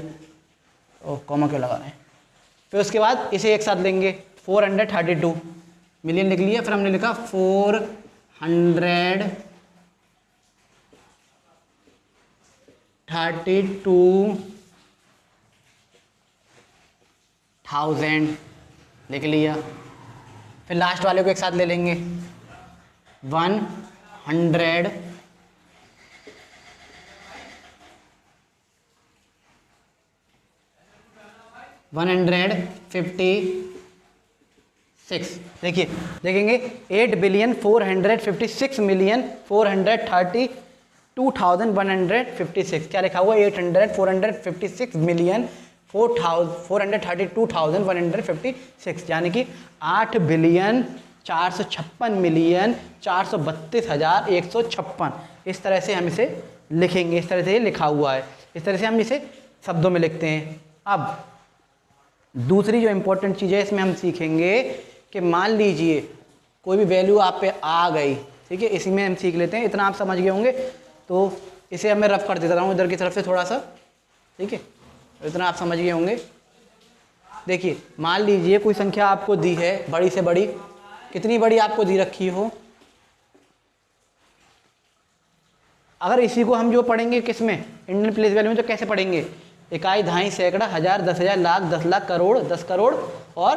ओह कॉमा क्यों लगा रहे हैं। फिर उसके बाद इसे एक साथ लेंगे 432 मिलियन लिख लिया। फिर हमने लिखा 432,000 लिख लिया। फिर लास्ट वाले को एक साथ ले लेंगे 156। देखिए देखेंगे 8 बिलियन 456 मिलियन 432,156, क्या लिखा हुआ 456 मिलियन 432,156, यानी कि 8 बिलियन 456 मिलियन 432,156। इस तरह से हम इसे लिखेंगे, इस तरह से ये लिखा हुआ है, इस तरह से हम इसे शब्दों में लिखते हैं। अब दूसरी जो इम्पोर्टेंट चीज़ है इसमें हम सीखेंगे कि मान लीजिए कोई भी वैल्यू आप पे आ गई, ठीक है, इसी में हम सीख लेते हैं। इतना आप समझ गए होंगे, तो इसे अब मैं रफ कर देता हूँ इधर की तरफ से थोड़ा सा, ठीक है, इतना आप समझ गए होंगे। देखिए मान लीजिए कोई संख्या आपको दी है बड़ी से बड़ी, कितनी बड़ी आपको दी रखी हो, अगर इसी को हम जो पढ़ेंगे किस में, इंडियन प्लेस वैल्यू में, तो कैसे पढ़ेंगे, इकाई दहाई सैकड़ा हज़ार 10,000 लाख 10 लाख करोड़ 10 करोड़ और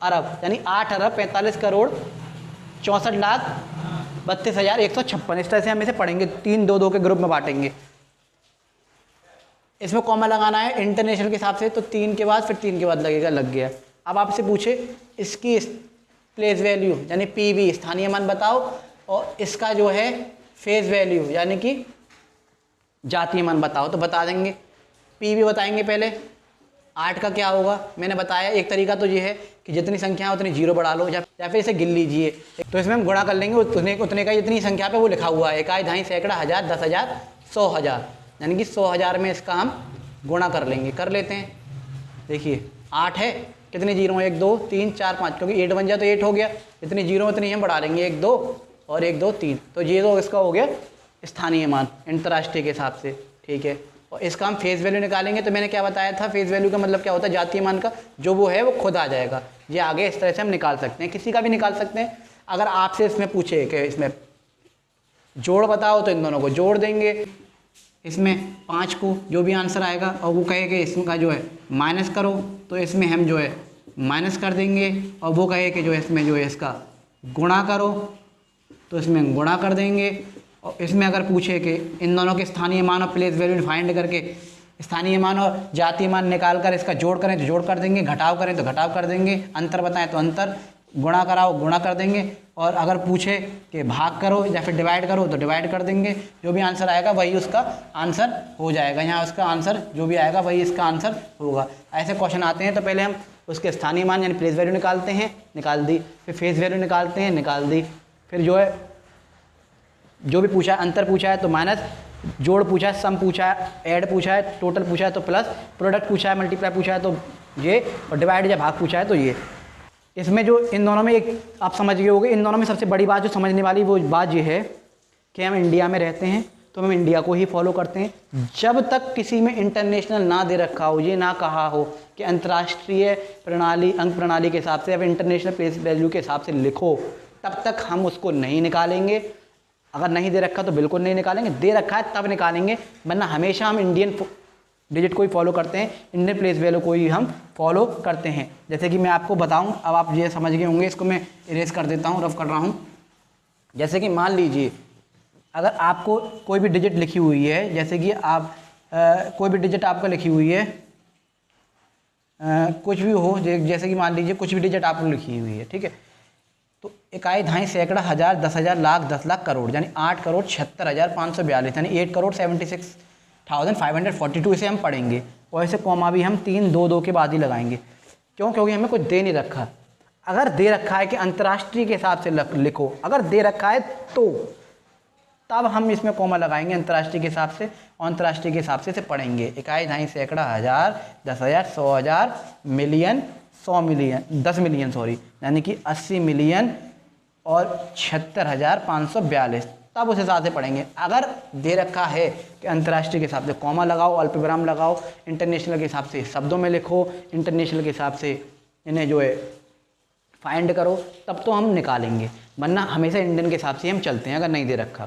अरब, यानी 8 अरब 45 करोड़ 64 लाख 32,156। इस तरह से हम इसे पढ़ेंगे, 3-2-2 के ग्रुप में बांटेंगे। इसमें कॉमा लगाना है इंटरनेशनल के हिसाब से, तो 3 के बाद फिर 3 के बाद लगेगा, लग गया। अब आपसे पूछे इसकी प्लेस वैल्यू यानी PV स्थानीय मान बताओ, और इसका जो है फेज वैल्यू यानी कि जातीय मान बताओ, तो बता देंगे। PV बताएंगे पहले, 8 का क्या होगा मैंने बताया। एक तरीका तो ये है कि जितनी संख्या है उतनी जीरो बढ़ा लो, या फिर इसे गिन लीजिए। तो इसमें हम गुणा कर लेंगे उतने का, जितनी संख्या पे वो लिखा हुआ है, इकाई दहाई सैकड़ा हज़ार 10,000 100,000, यानी कि 100,000 में इसका हम गुणा कर लेंगे। कर लेते हैं, देखिए 8 है, कितने जीरो, 1 2 3 4 5, क्योंकि 8 बन जाए तो 8 हो गया, जितनी जीरो उतनी हम बढ़ा लेंगे, 1 2 और 1 2 3, तो ये तो इसका हो गया स्थानीय मान अंतर्राष्ट्रीय के हिसाब से, ठीक है। और इसका हम फेज वैल्यू निकालेंगे, तो मैंने क्या बताया था, फेज वैल्यू का मतलब क्या होता है, जातीय मान का जो वो है वो खुद आ जाएगा। ये आगे इस तरह से हम निकाल सकते हैं, किसी का भी निकाल सकते हैं। अगर आपसे इसमें पूछे कि इसमें जोड़ बताओ, तो इन दोनों को जोड़ देंगे, इसमें 5 को जो भी आंसर आएगा, और वो कहे कि इसका जो है माइनस करो, तो इसमें हम जो है माइनस कर देंगे, और वो कहे कि जो है इसमें जो है इसका गुणा करो, तो इसमें गुणा कर देंगे। और इसमें अगर पूछे कि इन दोनों के स्थानीय मान और प्लेस वैल्यू फाइंड करके स्थानीय मान और जातीय मान निकाल कर इसका जोड़ करें तो जोड़ कर देंगे, घटाव करें तो घटाव कर देंगे, अंतर बताएं तो अंतर, गुणा कराओ गुणा कर देंगे, और अगर पूछे कि भाग करो या फिर डिवाइड करो तो डिवाइड कर देंगे। जो भी आंसर आएगा वही उसका आंसर हो जाएगा, यहाँ उसका आंसर जो भी आएगा वही इसका आंसर होगा। ऐसे क्वेश्चन आते हैं, तो पहले हम उसके स्थानीय मान यानी प्लेस वैल्यू निकालते हैं, निकाल दी। फिर फेस वैल्यू निकालते हैं, निकाल दी। फिर जो है जो भी पूछा है, अंतर पूछा है तो माइनस, जोड़ पूछा है, सम पूछा है, ऐड पूछा है, टोटल पूछा है तो प्लस, प्रोडक्ट पूछा है, मल्टीप्लाई पूछा है तो ये, और डिवाइड या भाग पूछा है तो ये। इसमें जो इन दोनों में एक आप समझ गए होंगे, इन दोनों में सबसे बड़ी बात जो समझने वाली वो बात ये है कि हम इंडिया में रहते हैं तो हम इंडिया को ही फॉलो करते हैं। जब तक किसी में इंटरनेशनल ना दे रखा हो, ये ना कहा हो कि अंतर्राष्ट्रीय प्रणाली, अंक प्रणाली के हिसाब से या इंटरनेशनल प्लेस वैल्यू के हिसाब से लिखो, तब तक हम उसको नहीं निकालेंगे। अगर नहीं दे रखा तो बिल्कुल नहीं निकालेंगे, दे रखा है तब निकालेंगे, वरना हमेशा हम इंडियन डिजिट को ही फॉलो करते हैं, इंडियन प्लेस वैल्यू को ही हम फॉलो करते हैं। जैसे कि मैं आपको बताऊं, अब आप ये समझ गए होंगे, इसको मैं इरेज कर देता हूं, रफ कर रहा हूं। जैसे कि मान लीजिए अगर आपको कोई भी डिजिट लिखी हुई है, जैसे कि आप कोई भी डिजिट आपका लिखी हुई है, कुछ भी हो, जैसे कि मान लीजिए कुछ भी डिजिट आपको लिखी हुई है, ठीक है, तो इकाई, दहाई, सैकड़ा, हज़ार, 10,000, लाख, 10 लाख, करोड़, यानी 8,76,542, यानी 8,76,542 इसे हम पढ़ेंगे। और ऐसे कॉमा भी हम 3, 2, 2 के बाद ही लगाएंगे। क्यों? क्योंकि हमें कुछ दे नहीं रखा। अगर दे रखा है कि अंतर्राष्ट्रीय के हिसाब से लिखो, अगर दे रखा है तो तब हम इसमें कॉमा लगाएंगे अंतर्राष्ट्रीय के हिसाब से, और अंतर्राष्ट्रीय के हिसाब से इसे पढ़ेंगे। इकाई, दहाई, सैकड़ा, हज़ार, 10,000, 100,000, मिलियन, 100 मिलियन, 10 मिलियन सॉरी, यानी कि 80 मिलियन और 76,542, तब उस हिसाब से पढ़ेंगे। अगर दे रखा है कि अंतर्राष्ट्रीय के हिसाब से कॉमा लगाओ, अल्पविराम लगाओ, इंटरनेशनल के हिसाब से शब्दों में लिखो, इंटरनेशनल के हिसाब से इन्हें जो है फाइंड करो, तब तो हम निकालेंगे, वरना हमेशा इंडियन के हिसाब से हम चलते हैं अगर नहीं दे रखा।